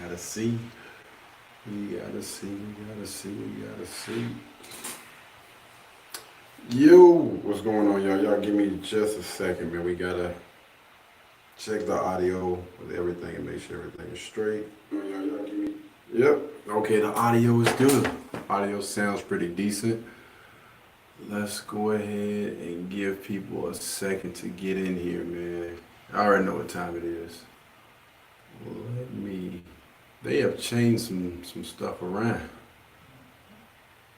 gotta see. We gotta see. We gotta see. We gotta see. Yo, what's going on, y'all? Y'all give me just a second, man. We gotta check the audio with everything and make sure everything is straight. Y'all give me. Yep. Okay, the audio is good. Audio sounds pretty decent. Let's go ahead and give people a second to get in here, man. I already know what time it is. Let me. They have changed some stuff around.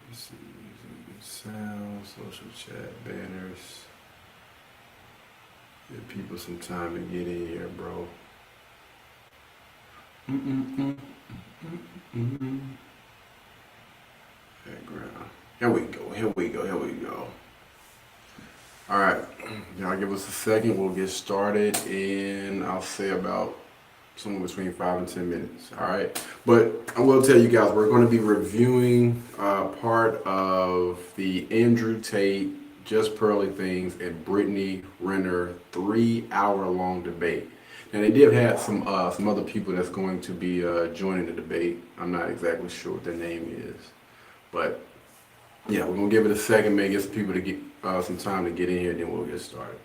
Let's see. Sound, social chat, banners. Give people some time to get in here, bro. Background. Here we go. Here we go. Here we go. All right, y'all give us a second. We'll get started in, I'll say, about somewhere between 5 and 10 minutes. All right, but I will tell you guys, we're going to be reviewing part of the Andrew Tate, Just Pearly Things, and Brittany Renner 3-hour-long debate. Now they did have some other people that's going to be joining the debate. I'm not exactly sure what their name is, but yeah, we're gonna give it a second, maybe get some people to get some time to get in here, then we'll get started.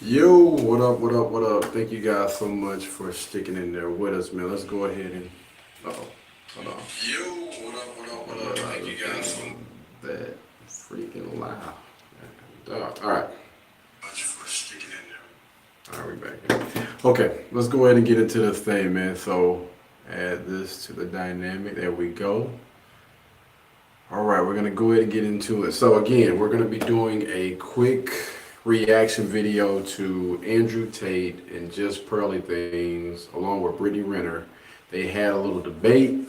Yo, what up, what up, what up? Thank you guys so much for sticking in there with us, man. Let's go ahead and. Uh-oh. Hold on. Yo, what up, what up, what up? Thank you guys so much. That freaking loud. All right. Much for sticking in there. All right, we back. Okay, let's go ahead and get into this thing, man. So, add this to the dynamic. There we go. All right, we're going to go ahead and get into it. So, again, we're going to be doing a quick reaction video to Andrew Tate and JustPearlyThings along with Brittany Renner. They had a little debate.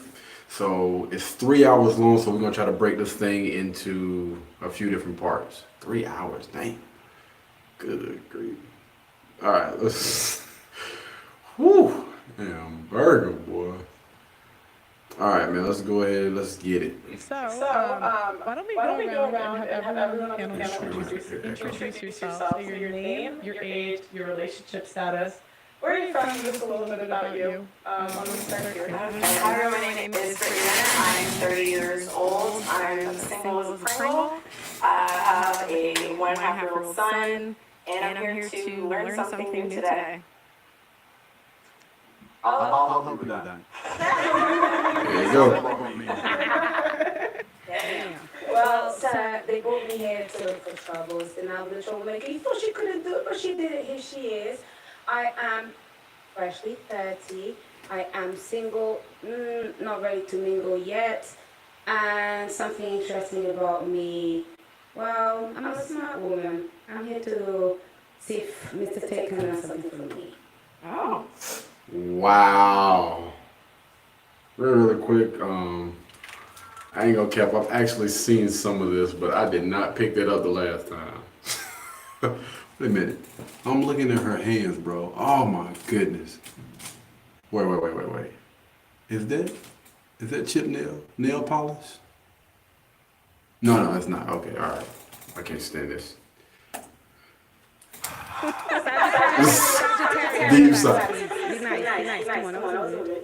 So it's 3 hours long, so we're gonna try to break this thing into a few different parts. 3 hours, dang. Good grief. All right, let's. Whew, damn burger, boy. All right, man, let's go ahead. Let's get it. So, why don't we go around and have everyone on the panel introduce yourself, so your name, your age, your relationship status, where are you from, just a little bit about you. I'm going to start here. Hi, everyone, my name is Brittany. I'm 30 years old. I'm single as a Pringle. I have a 1.5-year-old son, and I'm here to learn something new today. I'll help with that. There you go. Well, sir, they brought me here to look for troubles, and I'm the troublemaker. You thought she couldn't do it, but she did it. Here she is. I am freshly 30. I am single, not ready to mingle yet. And something interesting about me, well, I'm a smart woman. I'm here to see if Mr. Tate can learn something from me. Oh. Wow. Really quick, I ain't gonna cap. I've actually seen some of this, but I did not pick that up the last time. Wait a minute. I'm looking at her hands, bro. Oh my goodness. Wait. Is that chip nail polish? No, it's not. Okay, all right. I can't stand this. Deep side. Be nice. Come on, I was good.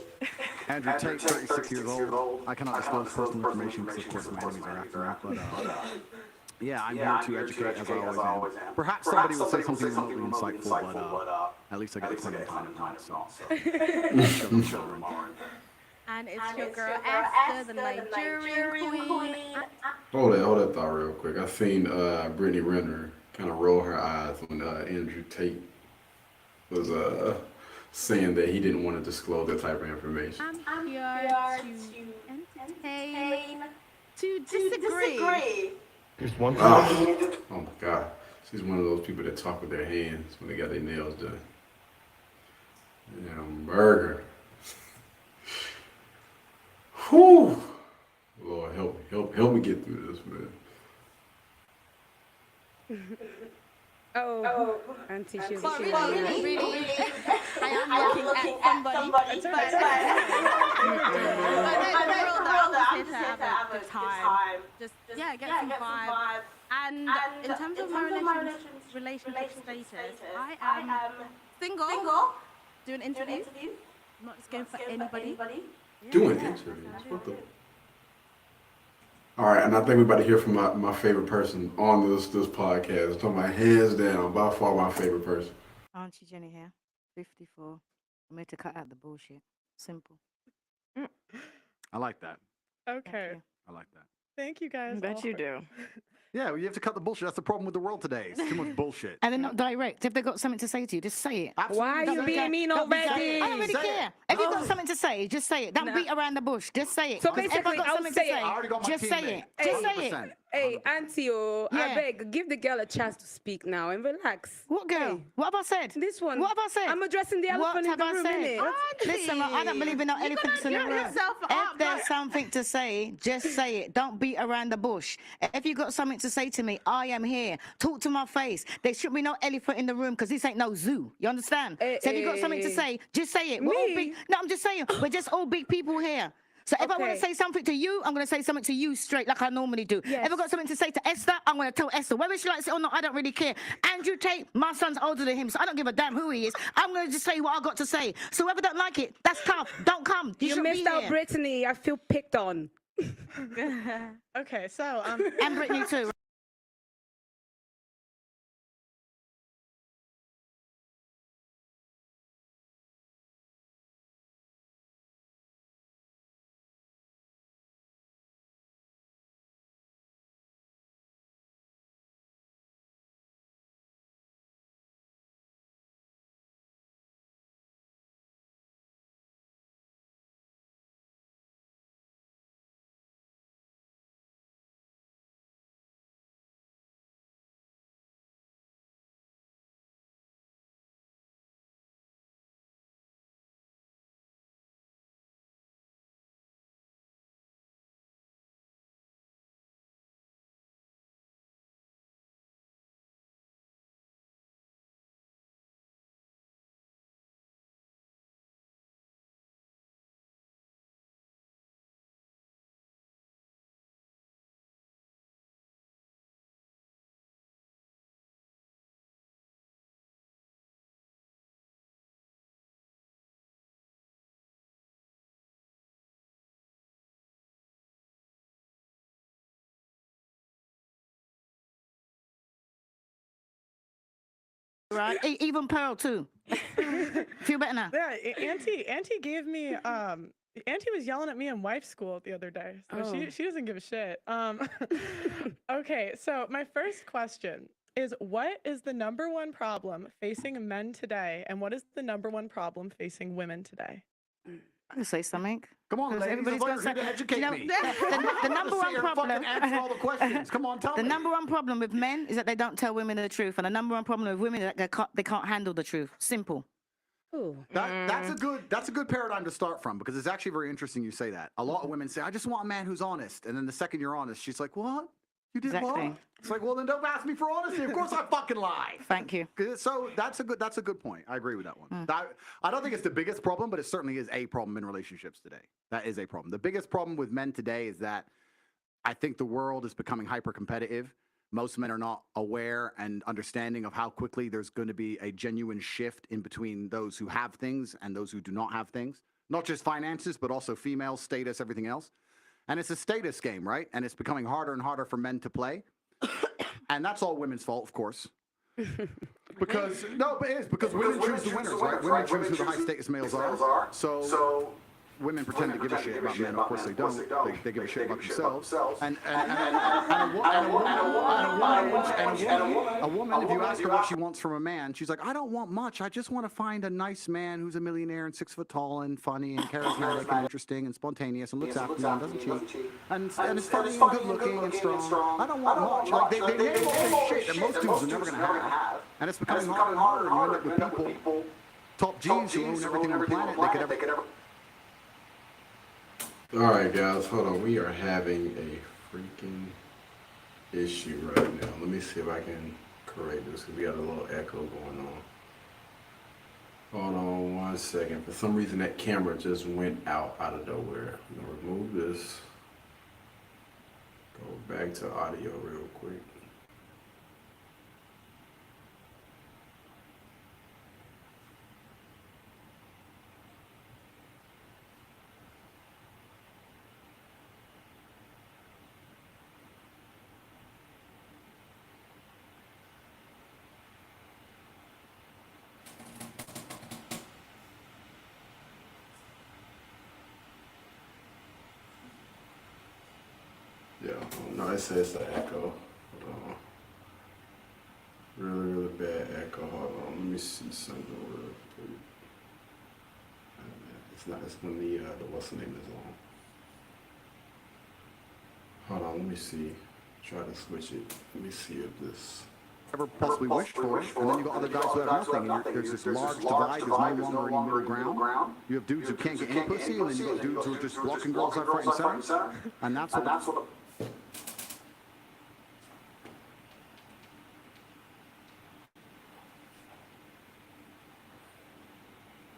Andrew Tate, 36 years old. I cannot disclose personal information because, of course, my enemies are after me. But yeah, I'm here to educate, as I always am. Perhaps somebody will say something remotely insightful, but at least I get plenty of time to talk. So. And it's your girl Esther, the Nigerian queen. Hold that thought real quick. I seen Brittany Renner kind of roll her eyes when Andrew Tate was saying that he didn't want to disclose that type of information. I'm here to entertain, to disagree. Just one Oh my God. She's one of those people that talk with their hands when they got their nails done. Damn burger. Whew. Lord, help me get through this, man. Oh, Auntie, she's Really, I am looking at somebody. I'm just here to have a good time. Just get some vibe. And in terms of my relationship status, I am single, doing interviews. I'm not just going for anybody. Doing interviews. What the? All right, and I think we're about to hear from my favorite person on this podcast. I'm talking about hands down, by far my favorite person. Auntie Jenny here, 54. I'm here to cut out the bullshit. Simple. I like that. Okay. I like that. Thank you guys. I bet you do. Yeah, well, you have to cut the bullshit. That's the problem with the world today. It's too much bullshit. And they're not direct. If they've got something to say to you, just say it. Absolutely. Why are you being mean already? I don't really Say care. it. If you've got something to say, just say it. Don't beat around the bush. Just say it. So If I've basically, got I'll something say to it. say, I already got my just say teammate. it. Just say it. 100%. Hey, Auntie, I Yeah. beg, give the girl a chance to speak now and relax. What girl? Hey, What have I said? this one. What have I said? I'm addressing the What elephant in have the I room, said? innit? Listen, I don't believe in no elephants in the get room. yourself If up, there's something to say, just say it. Don't beat around the bush. If you got something to say to me, I am here. Talk to my face. There should be no elephant in the room because this ain't no zoo. You understand? So if you got something to say, just say it. We're all big. No, I'm just saying, we're just all big people here. So if I want Okay. to say something to you, I'm going to say something to you straight like I normally do. Yes. If I've got something to say to Esther, I'm going to tell Esther. Whether she likes it or not, I don't really care. Andrew Tate, my son's older than him, so I don't give a damn who he is. I'm going to just say what I got to say. So whoever don't like it, that's tough. Don't come. You You shouldn't missed be out, here. Brittany. I feel picked on. Okay, so And Brittany too. right? Even Pearl too. Feel better now. Yeah, Auntie gave me Auntie was yelling at me in wife school the other day. So she doesn't give a shit. Okay, so my first question is, what is the number one problem facing men today, and what is the number one problem facing women today? I can say something. Come on, ladies. Everybody's Everybody's gonna going to say, educate you know, me. the number one problem. Answer all the questions. Come on, tell The me. number one problem with men is that they don't tell women the truth, and the number one problem with women is that they can't handle the truth. Simple. That's a good paradigm to start from, because it's actually very interesting you say that. A lot of women say, I just want a man who's honest. And then the second you're honest, she's like, what? You did Exactly. what? It's like, well, then don't ask me for honesty. Of course I fucking lie. Thank you. So that's a good point. I agree with that one. I don't think it's the biggest problem, but it certainly is a problem in relationships today. That is a problem. The biggest problem with men today is that I think the world is becoming hyper competitive. Most men are not aware and understanding of how quickly there's going to be a genuine shift in between those who have things and those who do not have things. Not just finances, but also female status, everything else. And it's a status game, right? And it's becoming harder and harder for men to play. And that's all women's fault, of course. Because, no, but it is, because women choose the winners, right? Women choose who the high status males are. So women pretend to give a shit about men. Of course they don't. They give a shit about themselves. And a woman, if you ask her what she wants from a man, she's like, I don't want much. I just want to find a nice man who's a millionaire and 6 foot tall and funny and charismatic and interesting and spontaneous and looks after me and doesn't cheat. And is funny and good looking and strong. I don't want much. Like, they name all this shit that most dudes are never going to have. And it's becoming harder and harder. And you end up with people, top G's who own everything on the planet they could ever. All right, guys, hold on. We are having a freaking issue right now. Let me see if I can correct this, because we got a little echo going on. Hold on 1 second. For some reason, that camera just went out of nowhere. I'm going to remove this. Go back to audio real quick. Yeah, no, it says the echo. Really bad echo. Hold on, let me see something real quick. It's when the what's the name is on. Hold on, let me see. Try to switch it. Let me see if this. Ever possibly wished for, and then you got other guys who have nothing, and there's this large divide, there's no longer any middle ground. You have dudes who can't get any pussy, and then you got dudes who are just blocking girls left, right, and center. And that's what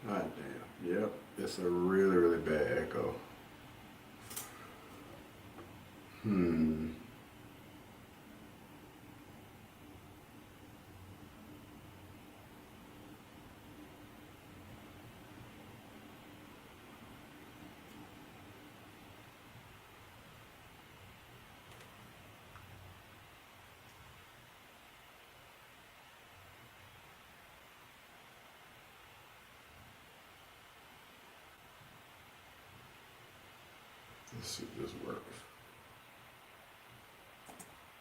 God damn. Yep. It's a really bad echo. Let's see if this works.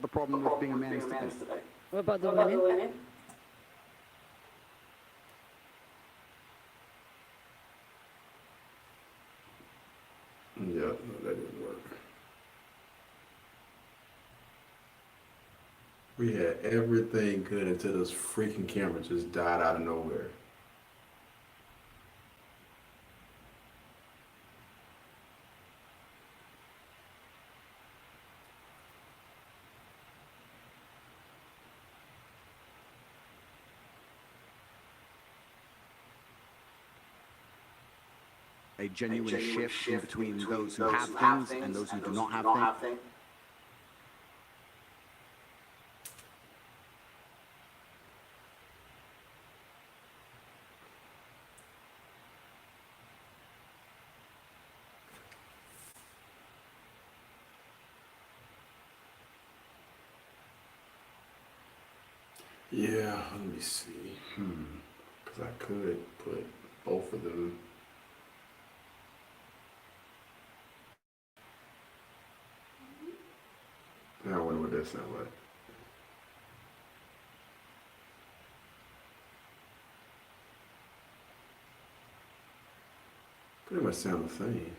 the problem with being a man is today. What about the women? Yeah, no, that didn't work. We had everything good until this freaking camera just died out of nowhere. A genuine shift in between those who have things and those who do not have things. Yeah, let me see. Because I could put both of them. Now I wonder what that sounds like. Pretty much sound the same.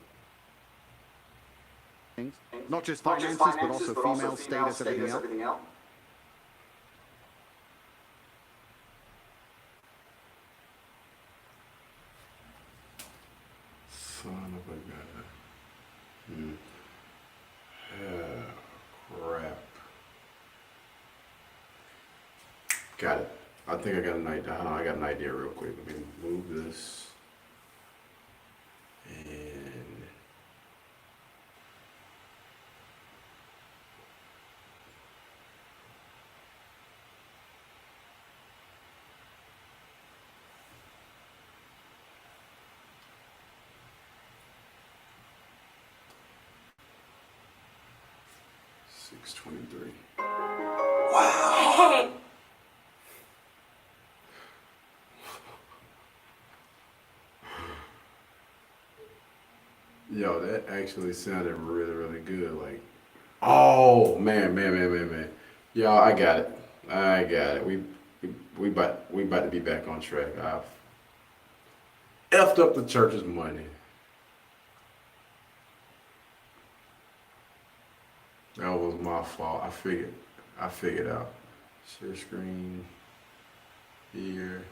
Not just finances, but also female status, everything else. Son of a gun. Crap. Got it. I think I got an idea. Hold on, I got an idea real quick. Let me move this. And $6.23. Wow. Yo, that actually sounded really, really good. Like, oh man. Y'all, I got it. We about to be back on track. I've effed up the church's money. That was my fault. I figured out. Share screen here.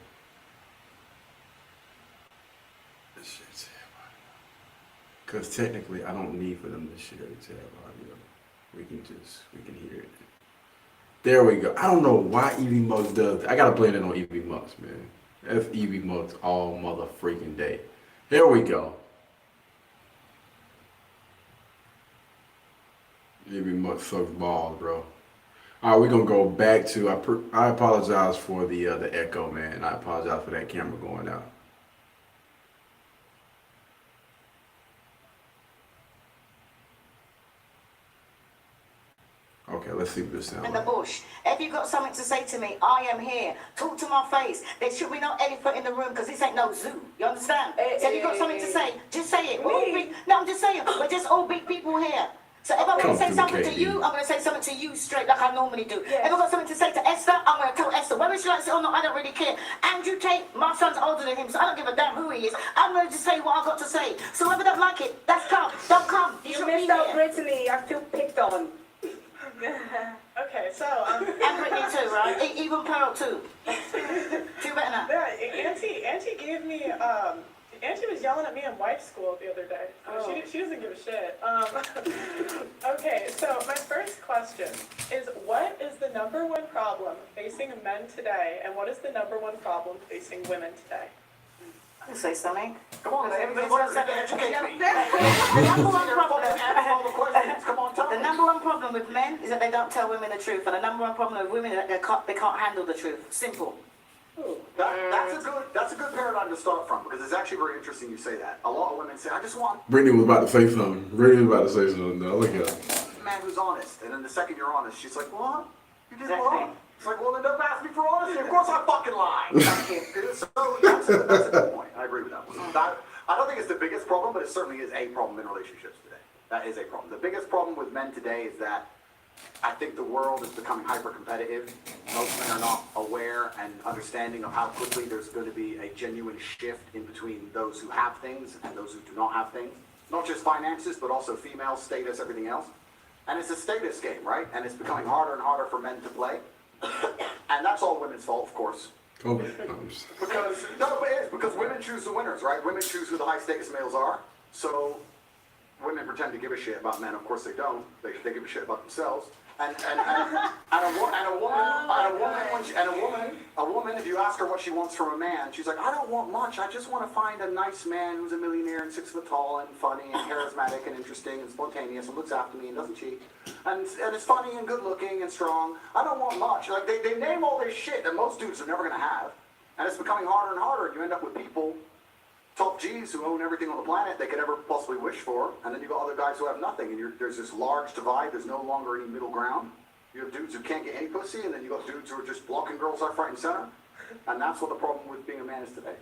This shit's because technically I don't need for them to share the tab audio. We can hear it. There we go. I don't know why EV Mux does that. I gotta blame it on EV Mux, man. F EV Mux all mother freaking day. Here we go. EV Mux sucks balls, bro. All right, we're gonna go back to. I apologize for the echo, man. I apologize for that camera going out. Okay, let's see what this sounds In like. the bush. If you got something to say to me, I am here. Talk to my face. There should be no elephant in the room because this ain't no zoo. You understand? So if you got something to say, just say it. No, I'm just saying. We're just all big people here. So if I'm going to say something to you, I'm going to say something to you straight like I normally do. If I've got something to say to Esther, I'm going to tell Esther. Whether she likes it or not, I don't really care. Andrew Tate, my son's older than him, so I don't give a damn who he is. I'm going to just say what I've got to say. So whoever don't like it, that's come. Don't come. You should be missed out here. Brittany. I feel picked on. Okay, so And Brittany too, right? Even Pearl too. Feel better now. yeah, Auntie gave me Auntie was yelling at me in wife school the other day. She doesn't give a shit. Okay, so my first question is, what is the #1 problem facing men today, and what is the #1 problem facing women today? I'll say something. Come on, Everybody's everybody's got to educate me. The number one problem with men is that they don't tell women the truth, and the #1 problem with women is that they can't handle the truth. Simple. That's a good paradigm to start from, because it's actually very interesting you say that. A lot of women say, I just want Brittany was about to say something. Brittany was about to say something. Now look at her. a man who's honest. And then the second you're honest, she's like, what? You did Exactly. what? It's like, well, then don't ask me for honesty. Of course I fucking lie. Thank you. So that's a good point. I agree with that one. I don't think it's the biggest problem, but it certainly is a problem in relationships today. That is a problem. The biggest problem with men today is that I think the world is becoming hyper-competitive. Most men are not aware and understanding of how quickly there's going to be a genuine shift in between those who have things and those who do not have things. Not just finances, but also female status, everything else. And it's a status game, right? And it's becoming harder and harder for men to play. And that's all women's fault, of course. COVID. But it is, because women choose the winners, right? Women choose who the high-status males are. So women pretend to give a shit about men. Of course they don't. They give a shit about themselves. And a woman, if you ask her what she wants from a man, she's like, I don't want much. I just want to find a nice man who's a millionaire and 6 foot tall and funny and charismatic and interesting and spontaneous and looks after me and doesn't cheat. And is funny and good looking and strong. I don't want much. Like they name all this shit that most dudes are never gonna have. And it's becoming harder and harder. You end up with people, top G's, who own everything on the planet they could ever possibly wish for, and then you got other guys who have nothing, and there's this large divide. There's no longer any middle ground. You have dudes who can't get any pussy, and then you got dudes who are just blocking girls left, right, and center. And that's what the problem with being a man is today.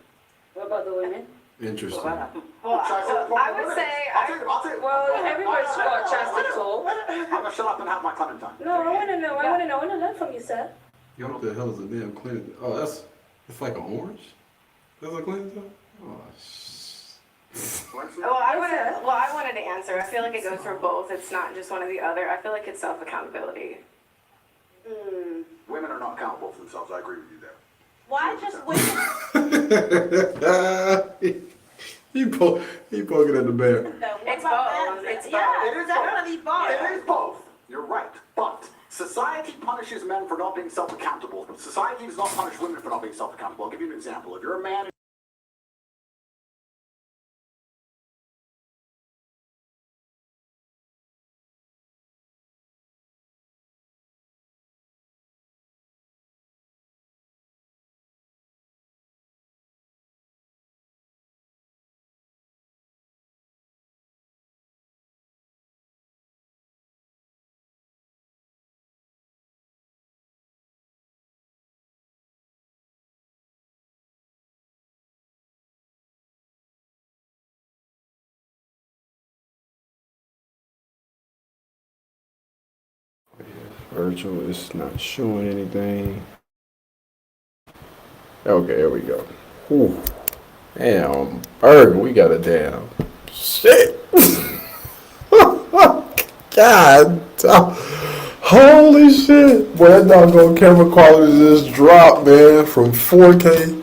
What about the women? Interesting. Well, I would say, I'll take it. Well, everybody's got a chance to talk. I'm gonna shut up and have my Clementine. No, I want to know. I want to learn from you, sir. What the hell is a damn Clinton? Oh, it's like an orange? That's a Clinton? Oh, I wanted to answer. I feel like it goes for both. It's not just one or the other. I feel like it's self-accountability. Women are not accountable for themselves. I agree with you there. Why just women? he poking at the bear. It's both. It's both. Yeah, it's definitely both. It is both. You're right. But society punishes men for not being self-accountable. Society does not punish women for not being self-accountable. I'll give you an example. If you're a man... Virtual is not showing anything. Okay, here we go. Ooh. Damn, Berg, we got a damn shit. God, holy shit. Boy, that doggone camera quality just dropped, man, from 4K.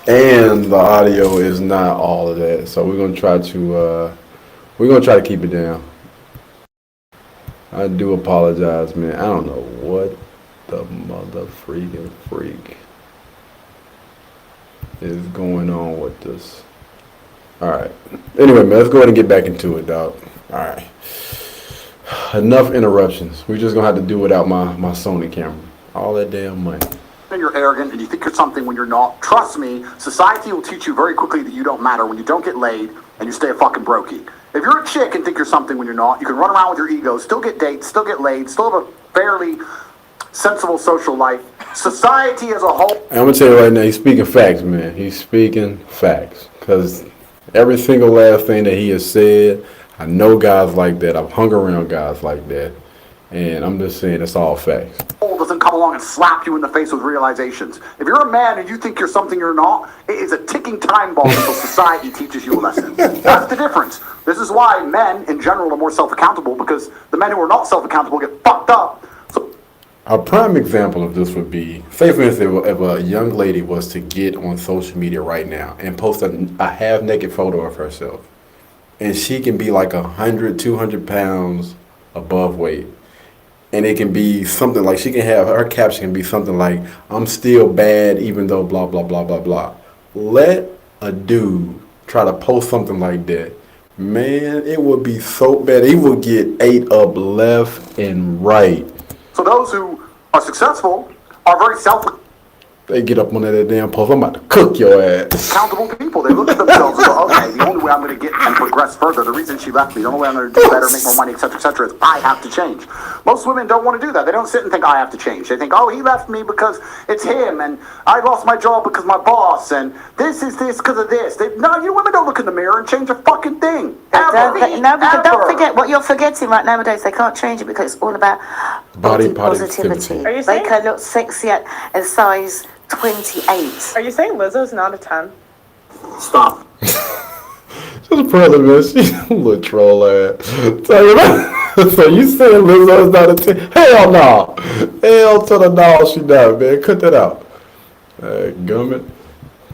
And the audio is not all of that, so we're gonna try to keep it down. I do apologize, man. I don't know what the mother freaking freak is going on with this. Alright. Anyway, man, let's go ahead and get back into it, dog. Alright. Enough interruptions. We're just gonna have to do without my Sony camera. All that damn money. And you're arrogant and you think you're something when you're not. Trust me, society will teach you very quickly that you don't matter when you don't get laid and you stay a fucking brokey. If you're a chick and think you're something when you're not, you can run around with your ego, still get dates, still get laid, still have a fairly sensible social life. Society as a whole... I'm gonna tell you right now, he's speaking facts, man. He's speaking facts. Because every single last thing that he has said, I know guys like that. I've hung around guys like that. And I'm just saying it's all facts. Doesn't come along and slap you in the face with realizations. If you're a man and you think you're something you're not, it is a ticking time bomb until society teaches you a lesson. That's the difference. This is why men in general are more self-accountable, because the men who are not self-accountable get fucked up. So a prime example of this would be, say for instance, if a young lady was to get on social media right now and post a half-naked photo of herself, and she can be like 100, 200 pounds above weight. And it can be something like, she can have, her caption can be something like, I'm still bad even though blah, blah, blah, blah, blah. Let a dude try to post something like that. Man, it would be so bad. He would get ate up left and right. So those who are successful are very They get up on that damn post, I'm about to cook your ass. accountable people. They look at themselves and go, okay, the only way I'm going to get and progress further, the reason she left me, the only way I'm going to do better, make more money, etc., is I have to change. Most women don't want to do that. They don't sit and think, I have to change. They think, oh, he left me because it's him, and I lost my job because my boss, and this is this because of this. No, you women don't look in the mirror and change a fucking thing. Don't forget what you're forgetting right nowadays. They can't change it because it's all about body positivity. Are you saying- Make her look sexy at a size 28. Are you saying Lizzo's not a 10? Stop. Just a brother, man. She's a little troll ass. So you saying Lizzo's not a 10? Hell no. Hell to the no, she not, man. Cut that out. Gummit.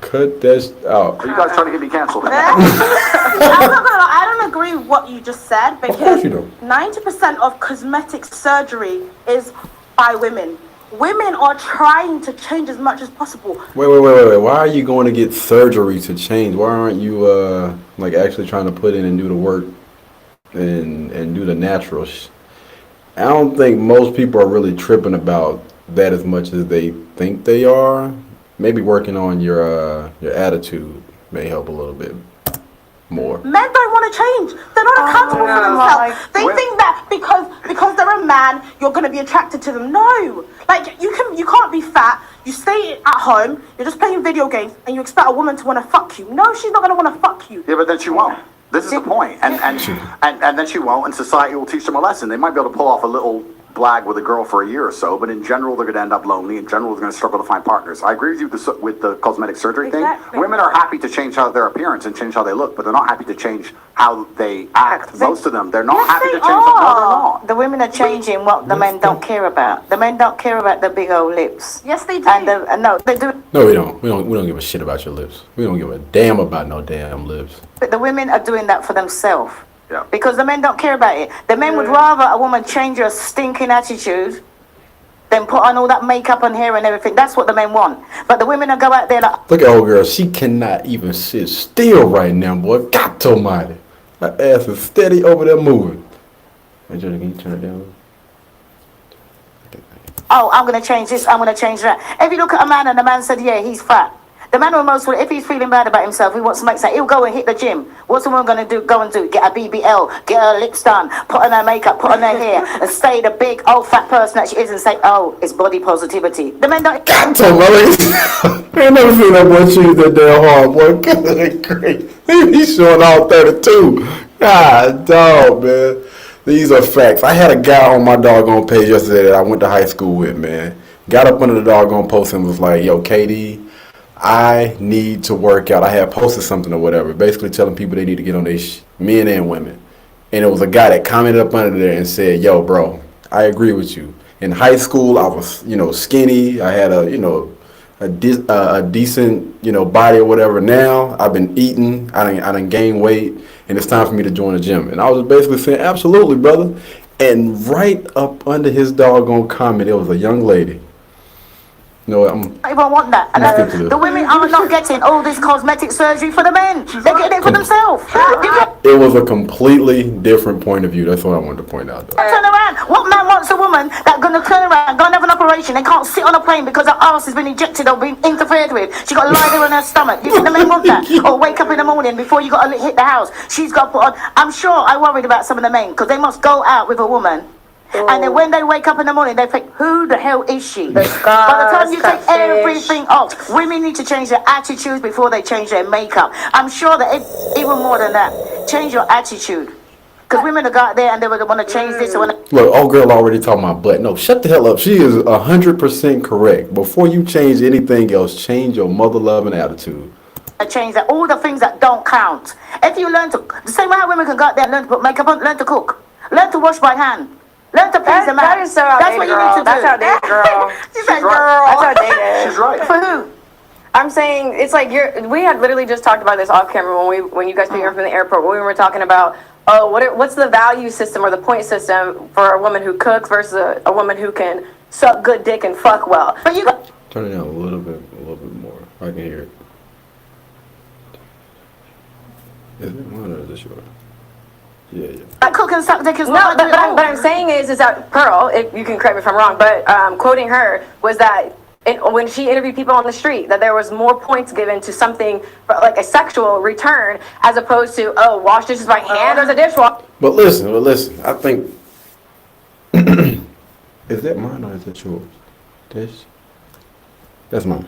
Cut that out. Are you guys trying to get me canceled? I'm not gonna lie, I don't agree with what you just said, Of course because you don't. 90% of cosmetic surgery is by women. Women are trying to change as much as possible. Wait. Why are you going to get surgery to change? Why aren't you like actually trying to put in and do the work and do the natural? I don't think most people are really tripping about that as much as they think they are. Maybe working on your attitude may help a little bit. more. Men don't want to change. They're not accountable for themselves. They think that because they're a man, you're going to be attracted to them. No. Like, you can't be fat. You stay at home. You're just playing video games, and you expect a woman to want to fuck you. No, she's not going to want to fuck you. Yeah, but then she won't. This is the point. And then she won't, and society will teach them a lesson. They might be able to pull off a little blag with a girl for a year or so, but in general, they're going to end up lonely. In general, they're going to struggle to find partners. I agree with you with the cosmetic surgery thing. Women are happy to change their appearance and change how they look, but they're not happy to change how they act. Most of them, they're not happy to change. No, they're not. The women are changing what the men don't care about. The men don't care about the big old lips. Yes, they do. And no, they do. No, we don't. We don't give a shit about your lips. We don't give a damn about no damn lips. But the women are doing that for themselves. Yeah. Because the men don't care about it. The men would rather a woman change her stinking attitude than put on all that makeup and hair and everything. That's what the men want. But the women will go out there like... Look at old girl. She cannot even sit still right now, boy. God almighty. Her ass is steady over there moving. Hey, Jody, can you turn it down? Oh, I'm going to change this. I'm going to change that. If you look at a man and the man said, yeah, he's fat. The man will most, if he's feeling bad about himself, he wants to make something, he'll go and hit the gym. What's the woman going to do? Go and do? Get a BBL, get her lips done, put on her makeup, put on her hair, and stay the big old fat person that she is and say, oh, it's body positivity. The men don't... God almighty. I ain't never seen that boy choose that damn hard, boy. Good grief. He's showing all 32. God, dog, man. These are facts. I had a guy on my doggone page yesterday that I went to high school with, man. Got up under the doggone post and was like, yo, KD, I need to work out. I had posted something or whatever, basically telling people they need to get on their men and women. And it was a guy that commented up under there and said, yo, bro, I agree with you. In high school, I was, skinny. I had a decent, body or whatever. Now I've been eating. I done gained weight, and it's time for me to join the gym. And I was basically saying, absolutely, brother. And right up under his doggone comment, it was a young lady. I even want that. And the women are not getting all this cosmetic surgery for the men. They're getting it for themselves. It was a completely different point of view. That's what I wanted to point out, though. Turn around. What man wants a woman that's going to turn around, go and have an operation, they can't sit on a plane because her arse has been injected or been interfered with? She got a lie there on her stomach. You think the men want that? Or wake up in the morning before you got to hit the house. She's got to put on... I'm sure I worried about some of the men because they must go out with a woman. And then when they wake up in the morning, they think, who the hell is she? By the time you take everything off, women need to change their attitudes before they change their makeup. I'm sure that even more than that, change your attitude. Because women will go out there and they would want to change this. Or Look, old girl already talking about butt. No, shut the hell up. She is 100% correct. Before you change anything else, change your mother-loving attitude. Change that. All the things that don't count. If you learn to... The same way how women can go out there and learn to put makeup on, learn to cook. Learn to wash by hand. Learn to please a man. That is so outdated, what you need to do. That's outdated, girl. She said, girl. That's outdated. She's right. For who? I'm saying it's like we had literally just talked about this off camera when you guys picked me up from the airport. When we were talking about what's the value system or the point system for a woman who cooks versus a woman who can suck good dick and fuck well. But you Turn it down a little bit more. I can hear it. Is it mine or is it yours? Yeah. cook and suck dick is No, not. but what I'm saying is that Pearl, if you can correct me if I'm wrong, but quoting her was that when she interviewed people on the street, that there was more points given to something like a sexual return as opposed to wash dishes by hand or the dishwasher. But listen. I think is that mine or is that yours? That's mine.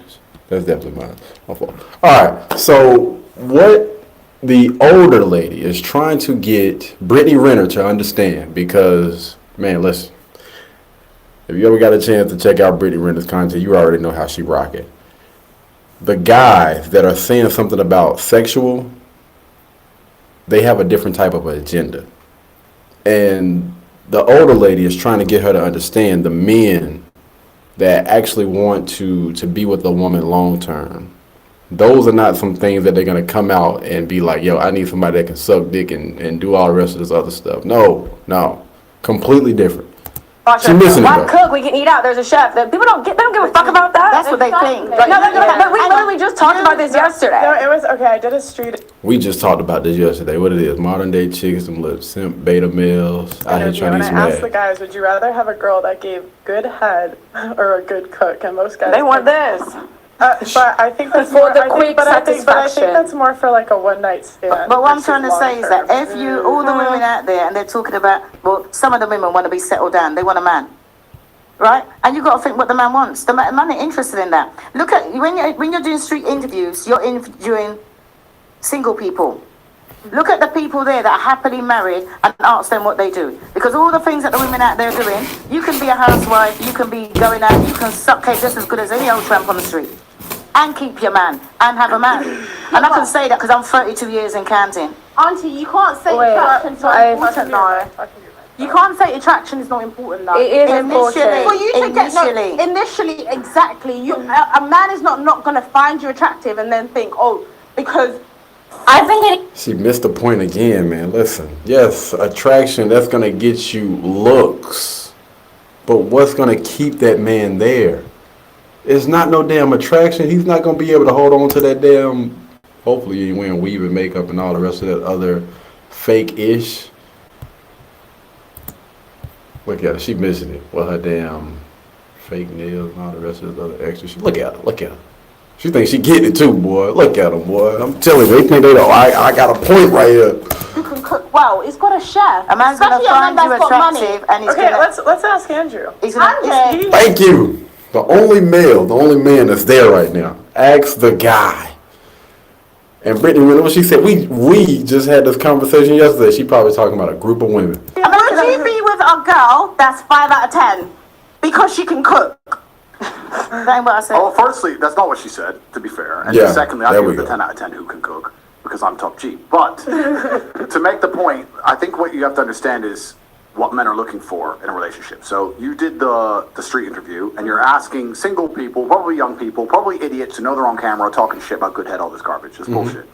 That's definitely mine. My fault. All right. So what the older lady is trying to get Brittany Renner to understand, because, man, listen, if you ever got a chance to check out Brittany Renner's content, you already know how she rock it. The guys that are saying something about sexual, they have a different type of agenda. And the older lady is trying to get her to understand the men that actually want to be with a woman long term. Those are not some things that they're going to come out and be like, yo, I need somebody that can suck dick and do all the rest of this other stuff. No. Completely different. She missing it, Why though. cook? We can eat out. There's a chef. People don't give a fuck about that. That's what they think. But we literally just talked about this yesterday. No, it was okay. I did a street. We just talked about this yesterday. What it is, modern day chicks, some little simp beta males out here trying to When eat I some asked the ass. guys, would you rather have a girl that gave good head or a good cook? And most guys They want this. But I think that's For more, the I quick think, but I think satisfaction. that's more for like a one night stand. But what I'm versus trying to say is that long-term. if you, all the women out there, and they're talking about, well, some of the women want to be settled down. They want a man, right? And you got to think what the man wants. The man ain't interested in that. Look at when you're doing street interviews, you're interviewing single people. Look at the people there that are happily married and ask them what they do. Because all the things that the women out there are doing, you can be a housewife, you can be going out, you can suck cake just as good as any old tramp on the street. And keep your man, and have a man. And I can say that because I'm 32 years in counting. Auntie, you can't say attraction's not important now. You can't say attraction is not important now. It is important. For you to get initially, exactly. A man is not gonna find you attractive and then think, oh, because I think She missed the point again, man. Listen, yes, attraction, that's going to get you looks. But what's going to keep that man there? It's not no damn attraction. He's not going to be able to hold on to that damn... Hopefully you ain't wearing weave and makeup and all the rest of that other fake-ish. Look at her. She missing it. With her damn fake nails and all the rest of the other extra shit. Look at her. Look at her. She thinks she getting it too, boy. Look at them, boy. I'm telling you, they think they don't. I got a point right here. you can cook well. It's got a chef. A man's going to Especially a man find you that's got money. attractive, and he's Okay, going to... let's ask Andrew. Andre, Thank you. The only male, the only man that's there right now. Ask the guy. And Brittany, you know what she said? We just had this conversation yesterday. She probably talking about a group of women. would you be with a girl that's 5 out of 10 because she can cook? That ain't what I said. Oh, firstly, that's not what she said, to be fair. And Yeah, secondly, I there give we her the go. 10 out of 10 who can cook, because I'm top G. But to make the point, I think what you have to understand is what men are looking for in a relationship. So you did the street interview, and you're asking single people, probably young people, probably idiots who know they're on camera talking shit about good head, all this garbage. It's bullshit.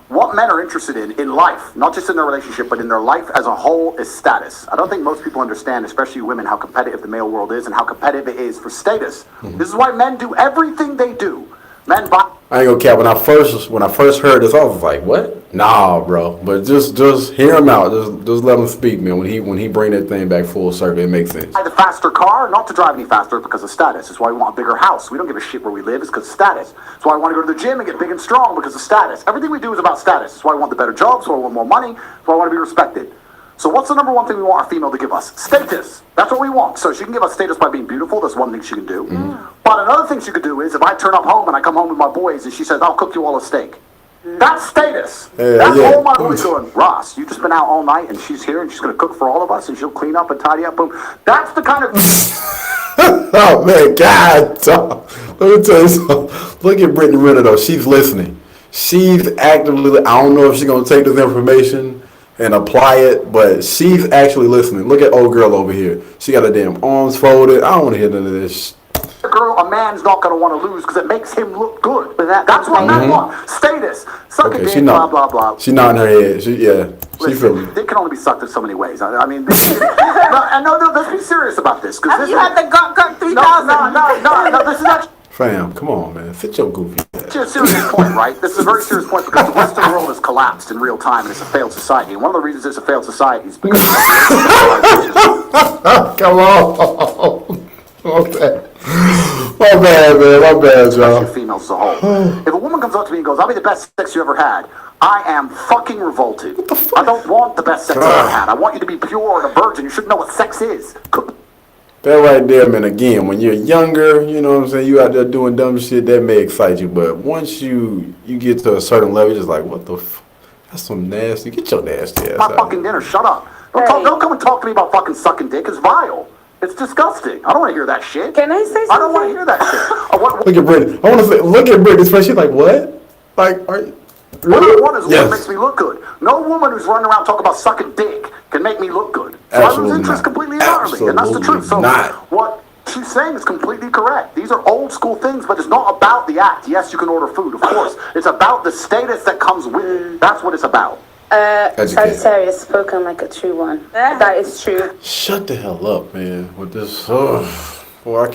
What men are interested in life, not just in their relationship, but in their life as a whole, is status. I don't think most people understand, especially women, how competitive the male world is and how competitive it is for status. This is why men do everything they do. Men buy... I ain't gonna cap. When I first heard this, I was like, "What? Nah, bro." But just hear him out. Just let him speak, man. When he bring that thing back full circle, it makes sense. Buy the faster car, not to drive any faster, because of status. That's why we want a bigger house. We don't give a shit where we live. It's because of status. That's why I want to go to the gym and get big and strong, because of status. Everything we do is about status. That's why I want the better job. That's why I want more money. That's why I want to be respected. So what's the number one thing we want our female to give us? Status. That's what we want. So she can give us status by being beautiful. That's one thing she can do. But another thing she could do is if I turn up home and I come home with my boys and she says, "I'll cook you all a steak." That's status. That's all my boys doing. Ross, you've just been out all night and she's here and she's going to cook for all of us and she'll clean up and tidy up. Boom. That's the kind of... Oh man, God, dog. Let me tell you something. Look at Brittany Renner though. She's listening. She's actively. I don't know if she's gonna take this information and apply it, but she's actually listening. Look at old girl over here. She got her damn arms folded. I don't want to hear none of this. Girl, a man's not going to want to lose because it makes him look good. That's what men want. Status. Suck a dick, blah, blah, blah. She nodding her head. She feeling it. They can only be sucked in so many ways. I mean, no, let's be serious about this. Have you had the gut 3000? No, this is actually Fam, come on, man. Sit your goofy ass. a serious point, right? This is a very serious point because the Western world has collapsed in real time and it's a failed society. And one of the reasons it's a failed society is because Come on. Okay. My bad, man. My bad, y'all. females as a whole. If a woman comes up to me and goes, "I'll be the best sex you ever had," I am fucking revolted. I don't want the best sex I ever had. I want you to be pure and a virgin. You should know what sex is. That right there, man. Again, when you're younger, you know what I'm saying, you out there doing dumb shit, that may excite you. But once you get to a certain level, you're just like, what the f... That's some nasty... Get your nasty ass My out. fucking dinner, shut up. Don't come and talk to me about fucking sucking dick. It's vile. It's disgusting. I don't want to hear that shit. Can I say something? I don't want to hear that shit. Look at Brittany. I want to say, look at Brittany's face. She's like, what? Like, are you... What I want is what makes me look good. No woman who's running around talking about sucking dick can make me look good. So I lose interest completely and utterly, and that's the truth. So what she's saying is completely correct. These are old school things, but it's not about the act. Yes, you can order food, of course. It's about the status that comes with it. That's what it's about. Sagittarius spoken like a true one. That is true. Shut the hell up, man. With this... boy, I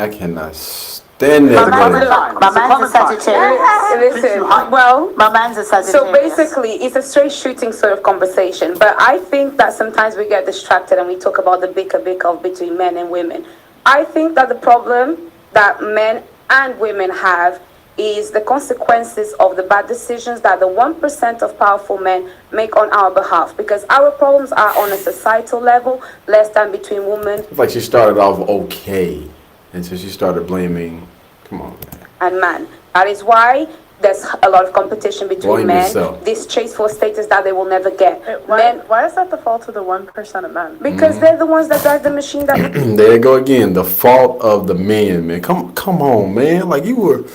cannot stand that. My man's a Sagittarius. Listen, well, My man's a Sagittarius. so basically, it's a straight shooting sort of conversation. But I think that sometimes we get distracted and we talk about the bicker between men and women. I think that the problem that men and women have is the consequences of the bad decisions that the 1% of powerful men make on our behalf. Because our problems are on a societal level, less than between women. It's like she started off okay, and so she started blaming. Come on, man. And man. That is why there's a lot of competition between Blame men. yourself. This chase for status that they will never get. Why is that the fault of the 1% of men? Because they're the ones that drive the machine that. There you go again. The fault of the men, man. Come on, man. Like you were.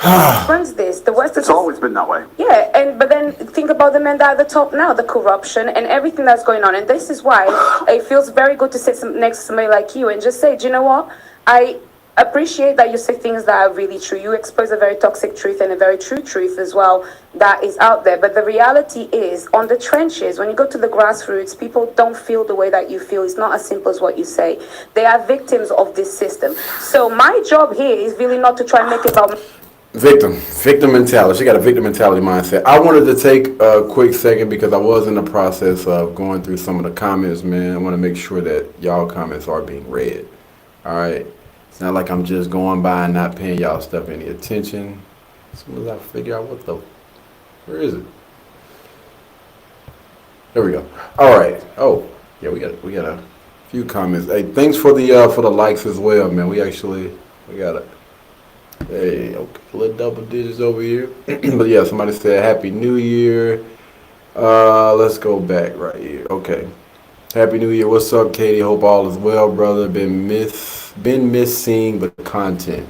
runs this. The West It's always been that way. Yeah, but then think about the men that are at the top now, the corruption and everything that's going on. And this is why it feels very good to sit next to somebody like you and just say, do you know what? I appreciate that you say things that are really true. You expose a very toxic truth and a very true truth as well that is out there. But the reality is, on the trenches, when you go to the grassroots, people don't feel the way that you feel. It's not as simple as what you say. They are victims of this system. So my job here is really not to try and make it about Victim mentality. She got a victim mentality mindset. I wanted to take a quick second because I was in the process of going through some of the comments, man. I want to make sure that y'all comments are being read. All right. It's not like I'm just going by and not paying y'all stuff any attention. As soon as I figure out where is it? There we go. All right. Oh, yeah, we got a few comments. Hey, thanks for the likes as well, man. We got it. Hey, okay, little double digits over here. But yeah, somebody said Happy New Year. Let's go back right here. Okay. Happy New Year. What's up, Katie? Hope all is well, brother. Been missing the content.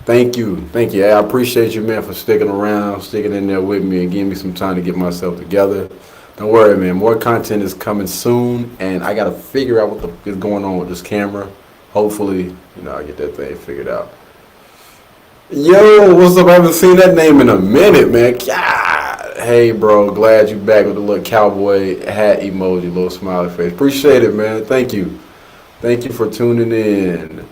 Thank you. Hey, I appreciate you, man, for sticking around, sticking in there with me and giving me some time to get myself together. Don't worry, man. More content is coming soon, and I gotta figure out what is going on with this camera. Hopefully, I get that thing figured out. Yo, what's up? I haven't seen that name in a minute, man. God. Hey, bro. Glad you back with the little cowboy hat emoji, little smiley face. Appreciate it, man. Thank you. Thank you for tuning in.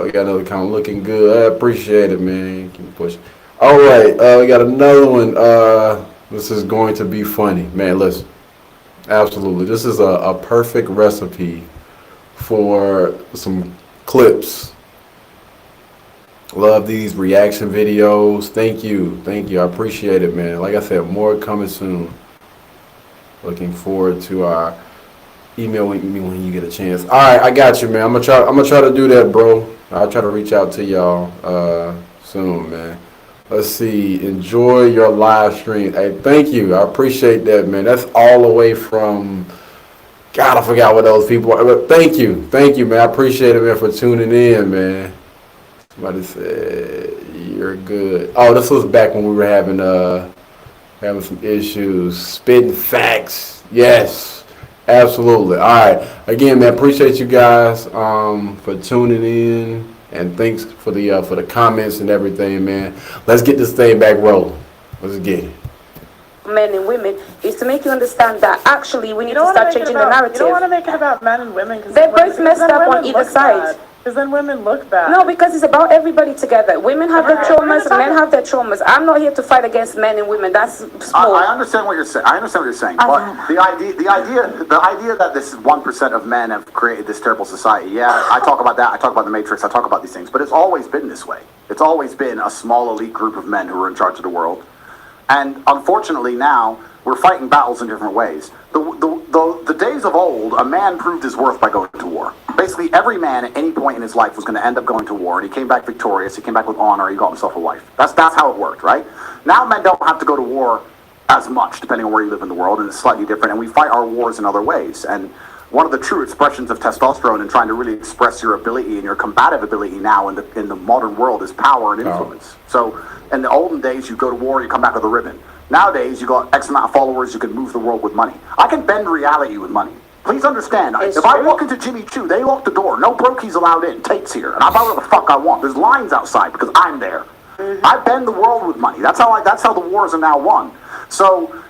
We got another comment looking good. I appreciate it, man. Keep pushing. All right. We got another one. This is going to be funny. Man, listen. Absolutely. This is a perfect recipe for some clips. Love these reaction videos. Thank you. I appreciate it, man. Like I said, more coming soon. Looking forward to emailing me when you get a chance. All right, I got you, man. I'm gonna try to do that, bro. I'll try to reach out to y'all soon, man. Let's see. Enjoy your live stream. Hey, thank you. I appreciate that, man. That's all the way from. God, I forgot what those people are. But thank you, man. I appreciate it, man, for tuning in, man. Somebody said you're good. Oh, this was back when we were having some issues. Spitting facts. Yes, absolutely. All right. Again, man, appreciate you guys for tuning in, and thanks for the comments and everything, man. Let's get this thing back rolling. Let's get it. Men and women is to make you understand that actually we need to start changing the narrative. You don't want to make it about men and women because they're both messed up on either side. Because then women look bad. No, because it's about everybody together. Women have their traumas, men have their traumas. I'm not here to fight against men and women. That's small. I understand what you're saying. But the idea that this 1% of men have created this terrible society. Yeah, I talk about that. I talk about the Matrix. I talk about these things. But it's always been this way. It's always been a small elite group of men who are in charge of the world. And unfortunately now, we're fighting battles in different ways. The days of old, a man proved his worth by going to war. Basically, every man at any point in his life was going to end up going to war, and he came back victorious, he came back with honor, he got himself a wife. That's how it worked, right? Now men don't have to go to war as much, depending on where you live in the world, and it's slightly different, and we fight our wars in other ways. And one of the true expressions of testosterone and trying to really express your ability and your combative ability now in the modern world is power and influence. So in the olden days, you go to war, you come back with a ribbon. Nowadays, you got X amount of followers, you can move the world with money. I can bend reality with money. Please understand, if I walk into Jimmy Choo, they lock the door. No brokies allowed in. Tate's here. And I buy whatever the fuck I want. There's lines outside because I'm there. I bend the world with money. That's how the wars are now won. So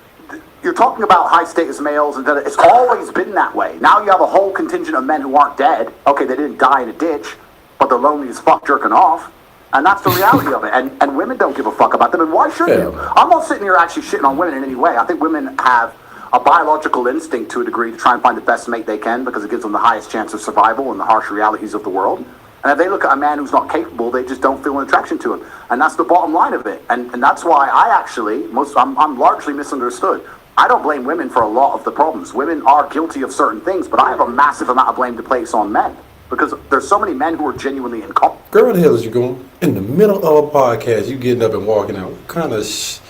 you're talking about high status males, and it's always been that way. Now you have a whole contingent of men who aren't dead. Okay, they didn't die in a ditch, but they're lonely as fuck jerking off. And that's the reality of it. And women don't give a fuck about them. And why should you? I'm not sitting here actually shitting on women in any way. I think women have a biological instinct to a degree to try and find the best mate they can because it gives them the highest chance of survival in the harsh realities of the world. And if they look at a man who's not capable, they just don't feel an attraction to him. And that's the bottom line of it. And that's why I'm largely misunderstood. I don't blame women for a lot of the problems. Women are guilty of certain things, but I have a massive amount of blame to place on men. Because there's so many men who are genuinely incompetent. Girl, where the hell is you going? In the middle of a podcast, you getting up and walking out. What kind of just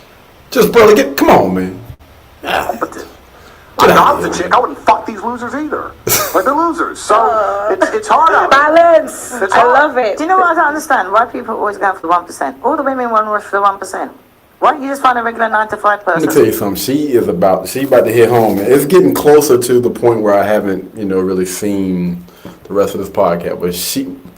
brother, come on, man. If I was a chick, I wouldn't fuck these losers either. Like, they're losers. So it's hard out there. Balance. It's I hard. love it. Do you know what I don't understand? Why people always go for the 1%? All the women want to rush for the 1%. Why don't you just find a regular 9 to 5 person? Let me tell you something. She about to hit home. It's getting closer to the point where I haven't, really seen the rest of this podcast. But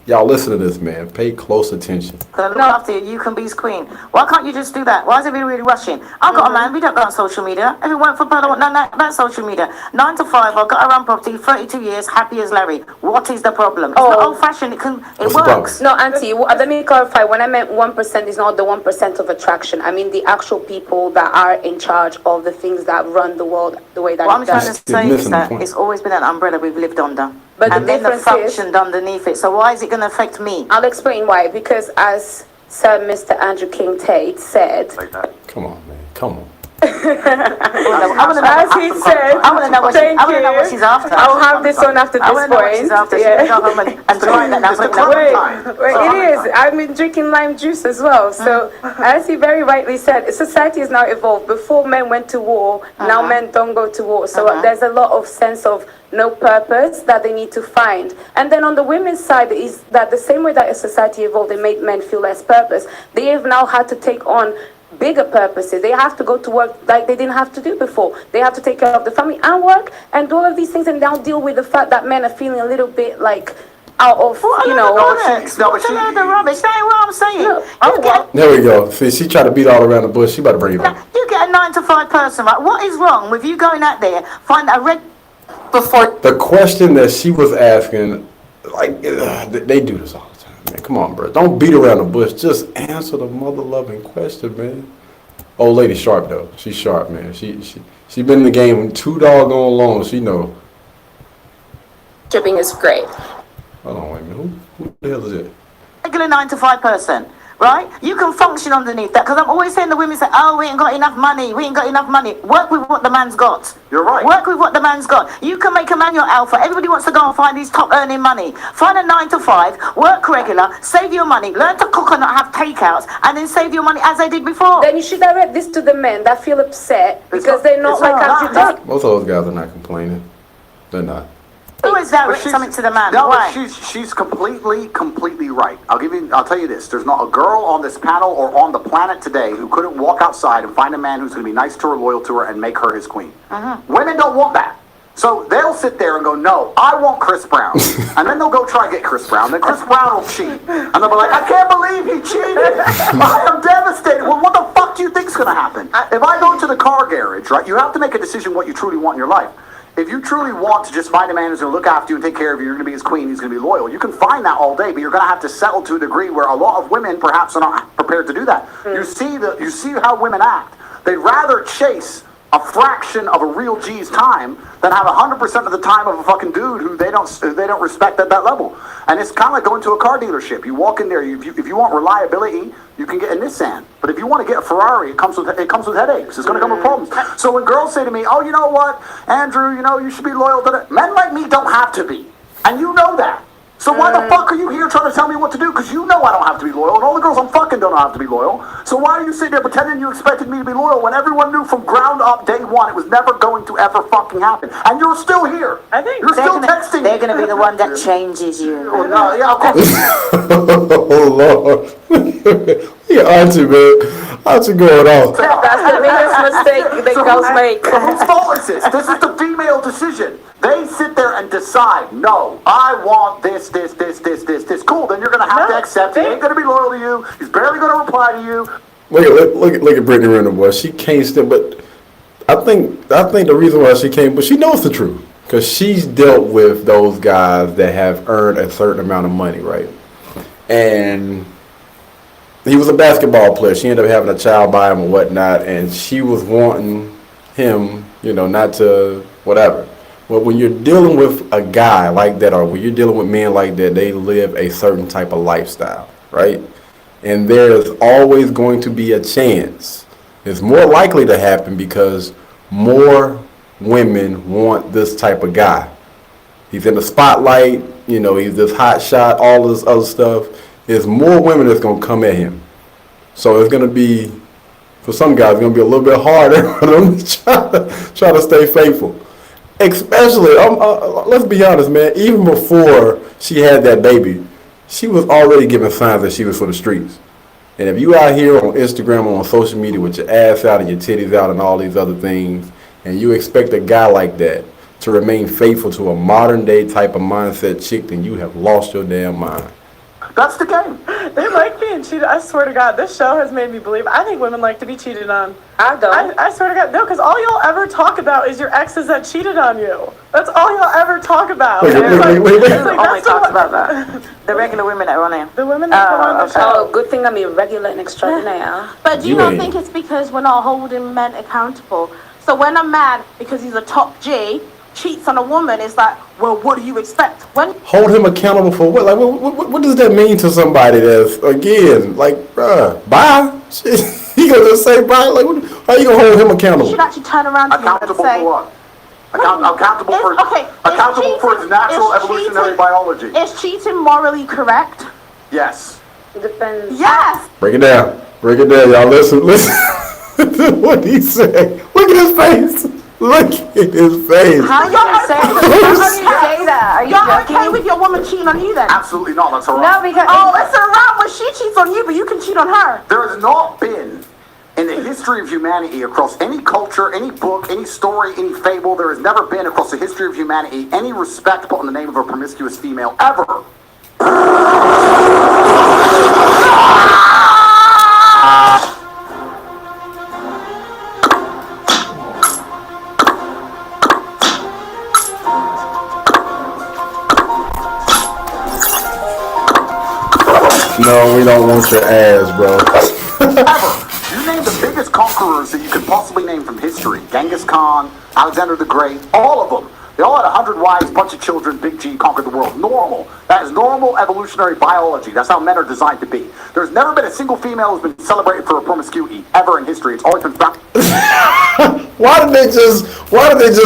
y'all listen to this, man. Pay close attention. Because I look after you. You can be his queen. Why can't you just do that? Why is everybody rushing? I've got a man. We don't go on social media. If it weren't for Pearl, I want nothing about social media. 9 to 5. I've got around property. 32 years. Happy as Larry. What is the problem? It's not old fashioned. It works. No, Auntie, let me clarify. When I meant 1% is not the 1% of attraction. I mean the actual people that are in charge of the things that run the world the way that What I'm it trying does. to say is that it's always been an umbrella we've lived under. But and the then the difference is- functioned underneath it. So why is it going to affect me? I'll explain why. Because as Sir Mr. Andrew King Tate said, Like that. Come on, man. Come on. as he said, I want to know what thank she's after. I'll have this on after I this want to know what she's point. after. Yeah. She can go home and try that. That's what Wait, it is. I've been drinking lime juice as well. So, as he very rightly said, society has now evolved. Before men went to war, now men don't go to war. So there's a lot of sense of no purpose that they need to find. And then on the women's side is that the same way that a society evolved and made men feel less purpose, they have now had to take on bigger purposes. They have to go to work like they didn't have to do before. They have to take care of the family and work and do all of these things and now deal with the fact that men are feeling a little bit like out of, the rubbish. That ain't what I'm saying. There we go. See, she tried to beat all around the bush. She about to bring it back. You get a 9 to 5 person, right? What is wrong with you going out there, find a red before? The question that she was asking, like, they do this all the time, man. Come on, bro. Don't beat around the bush. Just answer the mother-loving question, man. Old lady sharp, though. She's sharp, man. She been in the game too doggone long. She know. Shipping is great. Hold on, wait a minute. Who the hell is it? Regular 9 to 5 person, right? You can function underneath that because I'm always saying the women say, "Oh, we ain't got enough money. We ain't got enough money." Work with what the man's got. You're right. Work with what the man's got. You can make a man your alpha. Everybody wants to go and find these top earning money. Find a 9 to 5. Work regular. Save your money. Learn to cook and not have takeouts, and then save your money as they did before. Then you should direct this to the men that feel upset because they're not like Andrew Tate. Most of those guys are not complaining. They're not. Always direct something to the man. No, Why? but she's completely right. I'll tell you this. There's not a girl on this panel or on the planet today who couldn't walk outside and find a man who's going to be nice to her, loyal to her, and make her his queen. Women don't want that. So they'll sit there and go, "No, I want Chris Brown." And then they'll go try to get Chris Brown. Then Chris Brown will cheat. And they'll be like, "I can't believe he cheated. I am devastated." Well, what the fuck do you think's going to happen? If I go to the car garage, right, you have to make a decision what you truly want in your life. If you truly want to just find a man who's going to look after you and take care of you, you're going to be his queen, he's going to be loyal, you can find that all day, but you're going to have to settle to a degree where a lot of women perhaps are not prepared to do that. You see how women act. They'd rather chase a fraction of a real G's time than have 100% of the time of a fucking dude who they don't respect at that level. And it's kind of like going to a car dealership. You walk in there, if you want reliability, you can get a Nissan. But if you want to get a Ferrari, it comes with headaches. It's going to come with problems. So when girls say to me, "Oh, you know what, Andrew, you should be loyal to that," men like me don't have to be. And you know that. So why the fuck are you here trying to tell me what to do? Because you know I don't have to be loyal, and all the girls I'm fucking don't have to be loyal. So why are you sitting there pretending you expected me to be loyal when everyone knew from ground up day one it was never going to ever fucking happen? And you're still here. I think you're still texting. They're going to be the one that changes you. Oh, no, yeah, of course. Oh, Lord. Yeah, Auntie, man. Auntie going off. That's the biggest mistake that girls make. So whose fault is this? This is the female decision. They sit there and decide, "No, I want this. Cool, then you're going to have to accept he ain't going to be loyal to you. He's barely going to reply to you." Look at Brittany Renner, boy. She can't stand, but I think the reason why she came, but she knows the truth. Because she's dealt with those guys that have earned a certain amount of money, right? And he was a basketball player. She ended up having a child by him or whatnot, and she was wanting him, not to whatever. Well, when you're dealing with a guy like that, or when you're dealing with men like that, they live a certain type of lifestyle, right? And there's always going to be a chance. It's more likely to happen because more women want this type of guy. He's in the spotlight, you know, he's this hot shot, all this other stuff. There's more women that's going to come at him. So it's going to be, for some guys, it's going to be a little bit harder for them to try to stay faithful. Especially, let's be honest, man, even before she had that baby, she was already giving signs that she was for the streets. And if you out here on Instagram or on social media with your ass out and your titties out and all these other things, and you expect a guy like that to remain faithful to a modern day type of mindset chick, then you have lost your damn mind. That's the game. They like being cheated. I swear to God, this show has made me believe. I think women like to be cheated on. I don't. I swear to God, no, because all y'all ever talk about is your exes that cheated on you. That's all y'all ever talk about. Wait. Only talks about that. The regular women that run in. The women that come on the show. Oh, good thing I'm irregular and extraordinaire. But do you not think it's because we're not holding men accountable? So when a man, because he's a top G, cheats on a woman, it's like, well, what do you expect? When Hold him accountable for what? Like, what does that mean to somebody that's, again, like, bruh, bye? Shit. He gonna just say bye? Like, how you gonna hold him you accountable? should actually turn around to him and Accountable say, for what? Accountable for his natural evolutionary biology. Is cheating morally correct? Yes. It depends. Yes. Break it down, y'all. Listen. What he say? Look at his face. Look at his face. How you gonna say that? Are you You're joking? okay with your woman cheating on you then? Absolutely not. That's wrong. No, because Oh, it's around when she cheats on you, but you can cheat on her. There has not been, in the history of humanity, across any culture, any book, any story, any fable, there has never been, across the history of humanity, any respect put on the name of a promiscuous female, ever. No, we don't want your ass, bro. Ever. You name the biggest conquerors that you could possibly name from history. Genghis Khan, Alexander the Great, all of them. They all had 100 wives, bunch of children, big G, conquered the world. Normal. That is normal evolutionary biology. That's how men are designed to be. There's never been a single female who's been celebrated for her promiscuity ever in history. It's always been found. Why did they just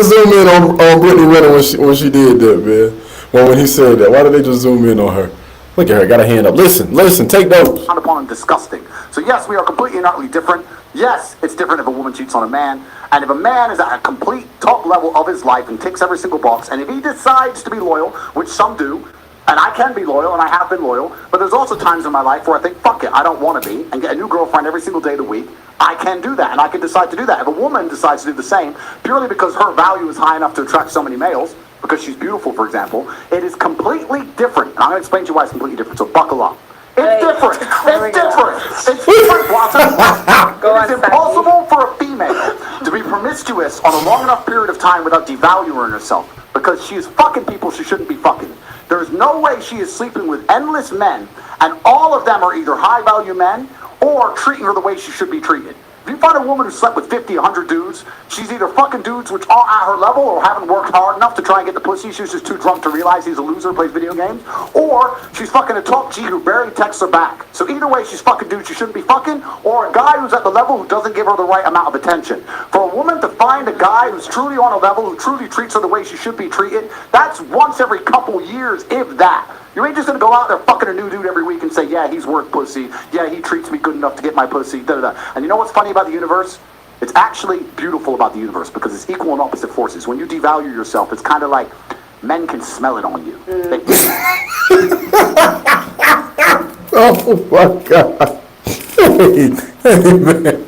zoom in on Brittany Renner when she did that, man? Well, when he said that, why did they just zoom in on her? Look at her, got a hand up. Listen, take notes. Upon and disgusting. So yes, we are completely and utterly different. Yes, it's different if a woman cheats on a man. And if a man is at a complete top level of his life and ticks every single box, and if he decides to be loyal, which some do, and I can be loyal, and I have been loyal, but there's also times in my life where I think, fuck it, I don't want to be, and get a new girlfriend every single day of the week, I can do that, and I can decide to do that. If a woman decides to do the same, purely because her value is high enough to attract so many males, because she's beautiful, for example, it is completely different. And I'm going to explain to you why it's completely different, so buckle up. It's different. It's different. It's different, Watson. It is impossible for a female to be promiscuous on a long enough period of time without devaluing herself, because she is fucking people she shouldn't be fucking. There is no way she is sleeping with endless men, and all of them are either high-value men or treating her the way she should be treated. If you find a woman who slept with 50, 100 dudes, she's either fucking dudes which aren't at her level or haven't worked hard enough to try and get the pussy. She's just too drunk to realize he's a loser, plays video games. Or she's fucking a top G who barely texts her back. So either way, she's fucking dudes she shouldn't be fucking, or a guy who's at the level who doesn't give her the right amount of attention. For a woman to find a guy who's truly on a level, who truly treats her the way she should be treated, that's once every couple years, if that. You ain't just gonna go out there fucking a new dude every week and say, yeah, he's worth pussy. Yeah, he treats me good enough to get my pussy. Da da da. And you know what's funny about the universe? It's actually beautiful about the universe because it's equal and opposite forces. When you devalue yourself, it's kind of like men can smell it on you. Oh my God. Hey, man.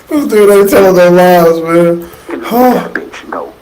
This dude ain't telling no lies, man. That bitch and go,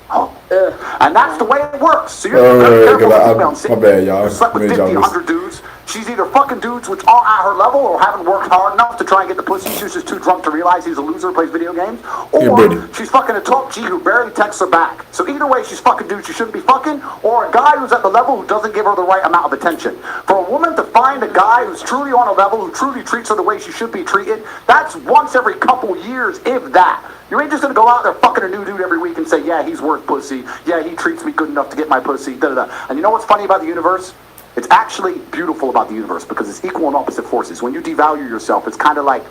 and that's the way it works. So you're very careful with female. My bad, y'all. Slept with 50, 100 dudes. she's either fucking dudes which aren't at her level or haven't worked hard enough to try and get the pussy. She's just too drunk to realize he's a loser who plays video games. Or she's fucking a top G who barely texts her back. So either way, she's fucking dudes she shouldn't be fucking, or a guy who's at the level who doesn't give her the right amount of attention. For a woman to find a guy who's truly on a level, who truly treats her the way she should be treated, that's once every couple years, if that. You ain't just gonna go out there fucking a new dude every week and say, yeah, he's worth pussy. Yeah, he treats me good enough to get my pussy. Da da da. And you know what's funny about the universe? It's actually beautiful about the universe because it's equal and opposite forces. When you devalue yourself, it's kind of like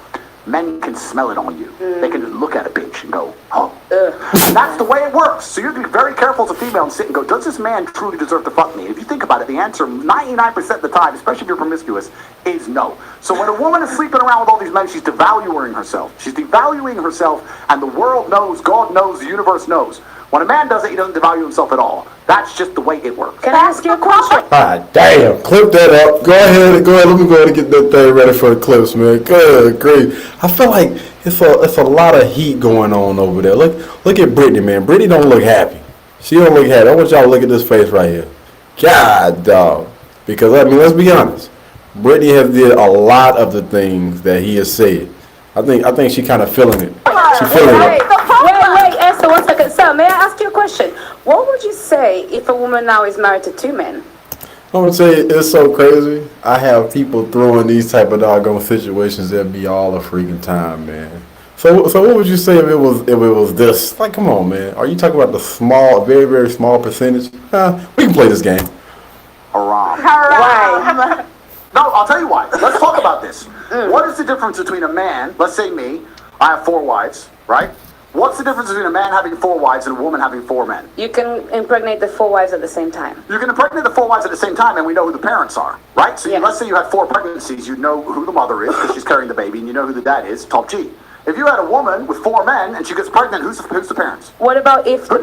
men can smell it on you. They can just look at a bitch and go, oh. And that's the way it works. So you have to be very careful as a female and sit and go, does this man truly deserve to fuck me? If you think about it, the answer 99% of the time, especially if you're promiscuous, is no. So when a woman is sleeping around with all these men, she's devaluing herself. She's devaluing herself, and the world knows, God knows, the universe knows. When a man does it, he doesn't devalue himself at all. That's just the way it works. Can I ask you a question? Ah, damn. Clip that up. Go ahead. Let me go ahead and get that thing ready for the clips, man. Good, great. I feel like it's a lot of heat going on over there. Look at Brittany, man. Brittany don't look happy. She don't look happy. I want y'all to look at this face right here. God, dog. Because, I mean, let's be honest. Brittany has did a lot of the things that he has said. I think she kind of feeling it. She feeling it. Wait, Esther, 1 second. Sir, may I ask you a question? What would you say if a woman now is married to 2 men? I would say it's so crazy. I have people throwing these type of doggone situations at me all the freaking time, man. So what would you say if it was this? Like, come on, man. Are you talking about the very, very small percentage? We can play this game. Why? No, I'll tell you why. Let's talk about this. What is the difference between a man, let's say me, I have 4 wives, right? What's the difference between a man having 4 wives and a woman having 4 men? You can impregnate the 4 wives at the same time. You can impregnate the 4 wives at the same time, and we know who the parents are, right? So let's say you had 4 pregnancies, you know who the mother is because she's carrying the baby, and you know who the dad is, top G. If you had a woman with 4 men and she gets pregnant, who's the parents? What about if... Answer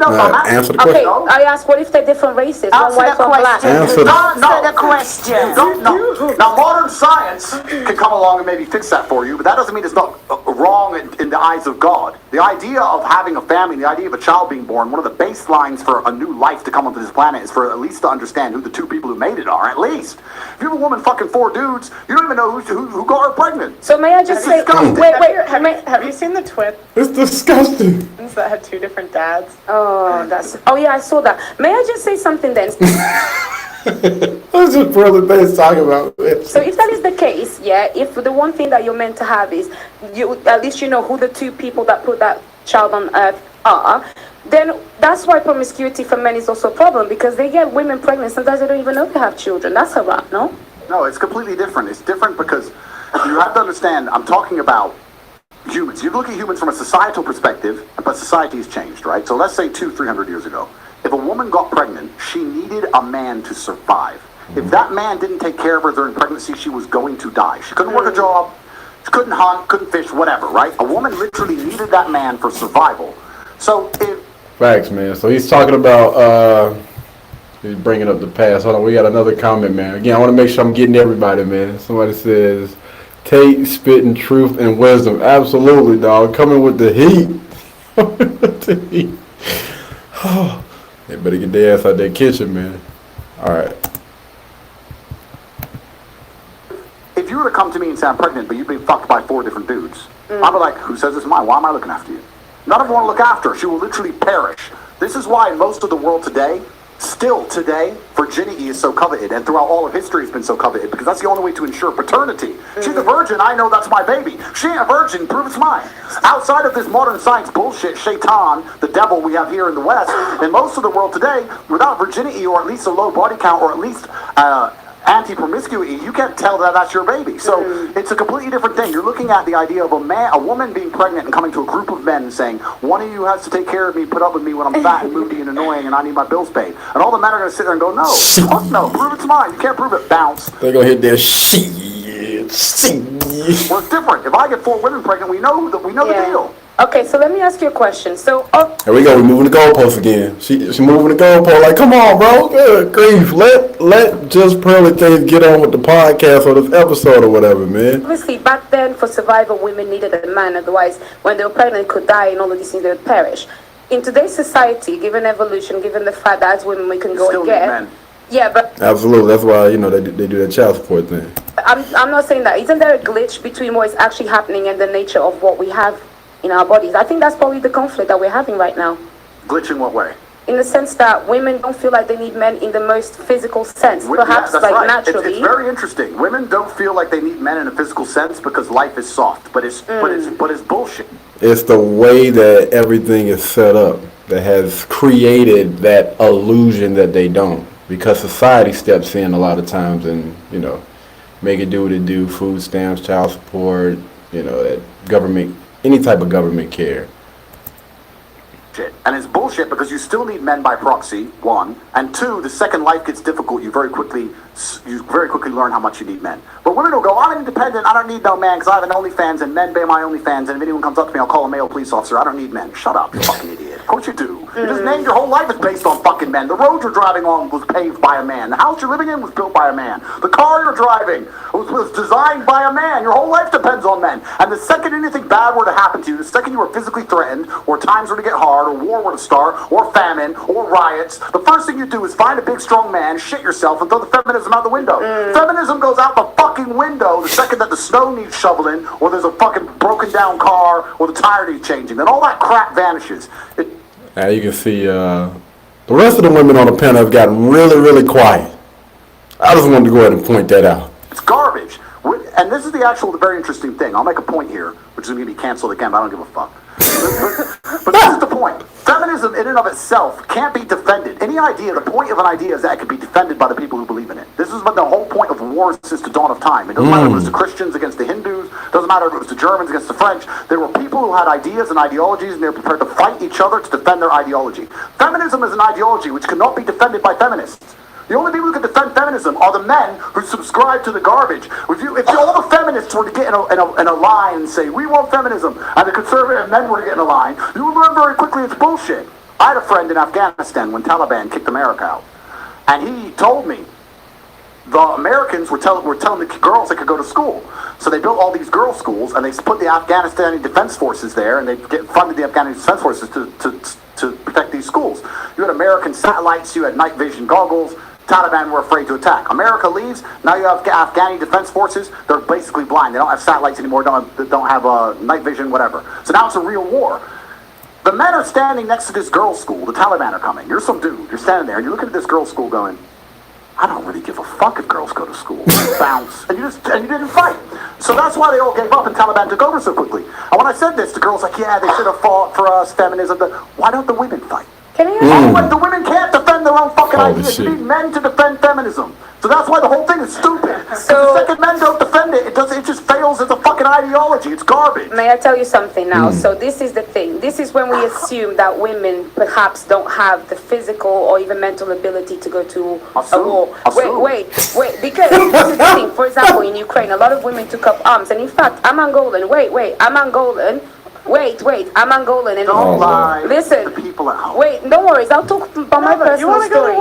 the question. Okay, I asked, what if they're different races? Answer One white, the one black. question. No. the question. No. Now, modern science can come along and maybe fix that for you, but that doesn't mean it's not wrong in the eyes of God. The idea of having a family, the idea of a child being born, one of the baselines for a new life to come onto this planet is for at least to understand who the 2 people who made it are, at least. If you have a woman fucking 4 dudes, you don't even know who got her pregnant. So may I just say... Wait, Have you seen the twins It's disgusting. that had 2 different dads? Oh yeah, I saw that. May I just say something then? That's just brother things talking about. So if that is the case, yeah, if the one thing that you're meant to have is at least you know who the 2 people that put that child on earth are, then that's why promiscuity for men is also a problem, because they get women pregnant, sometimes they don't even know they have children. That's a wrap, no? No, it's completely different. It's different because you have to understand, I'm talking about humans. You look at humans from a societal perspective, but society has changed, right? So let's say 200-300 years ago, if a woman got pregnant, she needed a man to survive. If that man didn't take care of her during pregnancy, she was going to die. She couldn't work a job, she couldn't hunt, couldn't fish, whatever, right? A woman literally needed that man for survival. So if... Facts, man. So he's talking about, he's bringing up the past. Hold on, we got another comment, man. Again, I want to make sure I'm getting everybody, man. Somebody says... Tate spitting truth and wisdom. Absolutely, dog. Coming with the heat. Oh, they better get their ass out that kitchen, man. All right. If you were to come to me and say I'm pregnant, but you've been fucked by 4 different dudes, I'd be like, who says it's mine? Why am I looking after you? None of them want to look after her. She will literally perish. This is why in most of the world today, still today, virginity is so coveted, and throughout all of history it's been so coveted, because that's the only way to ensure paternity. She's a virgin, I know that's my baby. She ain't a virgin, prove it's mine. Outside of this modern science bullshit, Shaitan, the devil we have here in the West, in most of the world today, without virginity, or at least a low body count, or at least anti-promiscuity, you can't tell that that's your baby. So it's a completely different thing. You're looking at the idea of a woman being pregnant and coming to a group of men and saying, one of you has to take care of me, put up with me when I'm fat and moody and annoying and I need my bills paid. And all the men are going to sit there and go, no, fuck no, prove it's mine. You can't prove it, bounce. They're going to hit their shit. Well, it's different. If I get 4 women pregnant, we know the deal. Okay, so let me ask you a question. So, here we go. We're moving the goalposts again. She's moving the goalpost. Like, come on, bro. Good grief. Let Just Pearly Things get on with the podcast or this episode or whatever, man. Obviously, back then, for survival, women needed a man. Otherwise, when they were pregnant, could die and all of these things, they would perish. In today's society, given evolution, given the fact that as women we can go and get... Yeah, but Absolutely. That's why, they do that child support thing. I'm not saying that. Isn't there a glitch between what is actually happening and the nature of what we have in our bodies? I think that's probably the conflict that we're having right now. Glitch in what way? In the sense that women don't feel like they need men in the most physical sense. Perhaps, that's like, right. naturally. It's very interesting. Women don't feel like they need men in a physical sense because life is soft, but it's bullshit. It's the way that everything is set up that has created that illusion that they don't. Because society steps in a lot of times and, make it do what it do, food stamps, child support, that government, any type of government care. And it's bullshit because you still need men by proxy, one, and two, the second life gets difficult, you very quickly learn how much you need men. But women will go, I'm independent, I don't need no man because I have an OnlyFans and men pay my OnlyFans, and if anyone comes up to me, I'll call a male police officer. I don't need men. Shut up, you fucking idiot. Of course you do. You just named your whole life is based on fucking men. The road you're driving on was paved by a man. The house you're living in was built by a man. The car you're driving was designed by a man. Your whole life depends on men. And the second anything bad were to happen to you, the second you were physically threatened, or times were to get hard, or war were to start, or famine, or riots, the first thing you do is find a big strong man, shit yourself, and throw the feminism out the window. Feminism goes out the fucking window the second that the snow needs shoveling, or there's a fucking broken down car, or the tire needs changing. Then all that crap vanishes. Now you can see the rest of the women on the panel have gotten really, really quiet. I just wanted to go ahead and point that out. It's garbage. And this is the very interesting thing. I'll make a point here, which is going to be canceled again, but I don't give a fuck. But this is the point. Feminism in and of itself can't be defended. The point of an idea is that it can be defended by the people who believe in it. This is what the whole point of war since the dawn of time. It doesn't matter if it was the Christians against the Hindus, doesn't matter if it was the Germans against the French. There were people who had ideas and ideologies, and they were prepared to fight each other to defend their ideology. Feminism is an ideology which cannot be defended by feminists. The only people who can defend feminism are the men who subscribe to the garbage. If all the feminists were to get in a line and say, we want feminism, and the conservative men were to get in a line, you would learn very quickly it's bullshit. I had a friend in Afghanistan when Taliban kicked America out. And he told me the Americans were telling the girls they could go to school. So they built all these girls' schools, and they put the Afghanistani Defense Forces there, and they funded the Afghanistani Defense Forces to protect these schools. You had American satellites, you had night vision goggles. Taliban were afraid to attack. America leaves. Now you have Afghani defense forces. They're basically blind. They don't have satellites anymore. Don't have night vision, whatever. So now it's a real war. The men are standing next to this girls' school. The Taliban are coming. You're some dude. You're standing there, and you're looking at this girls' school going, I don't really give a fuck if girls go to school. Bounce. And you didn't fight. So that's why they all gave up and Taliban took over so quickly. And when I said this, the girls like, yeah, they should have fought for us, feminism. Why don't the women fight? The women can't defend their own fucking ideas. You need men to defend feminism. So that's why the whole thing is stupid. So the second men don't defend it, it just fails as a fucking ideology. It's garbage. May I tell you something now? So this is the thing. This is when we assume that women perhaps don't have the physical or even mental ability to go to a war. Wait. Because this is the thing. For example, in Ukraine, a lot of women took up arms. And in fact, I'm Angolan. I'm Angolan. Wait, I'm Angolan. And don't lie. Listen. To the people at home. Wait, no worries. I'll talk about my personal story.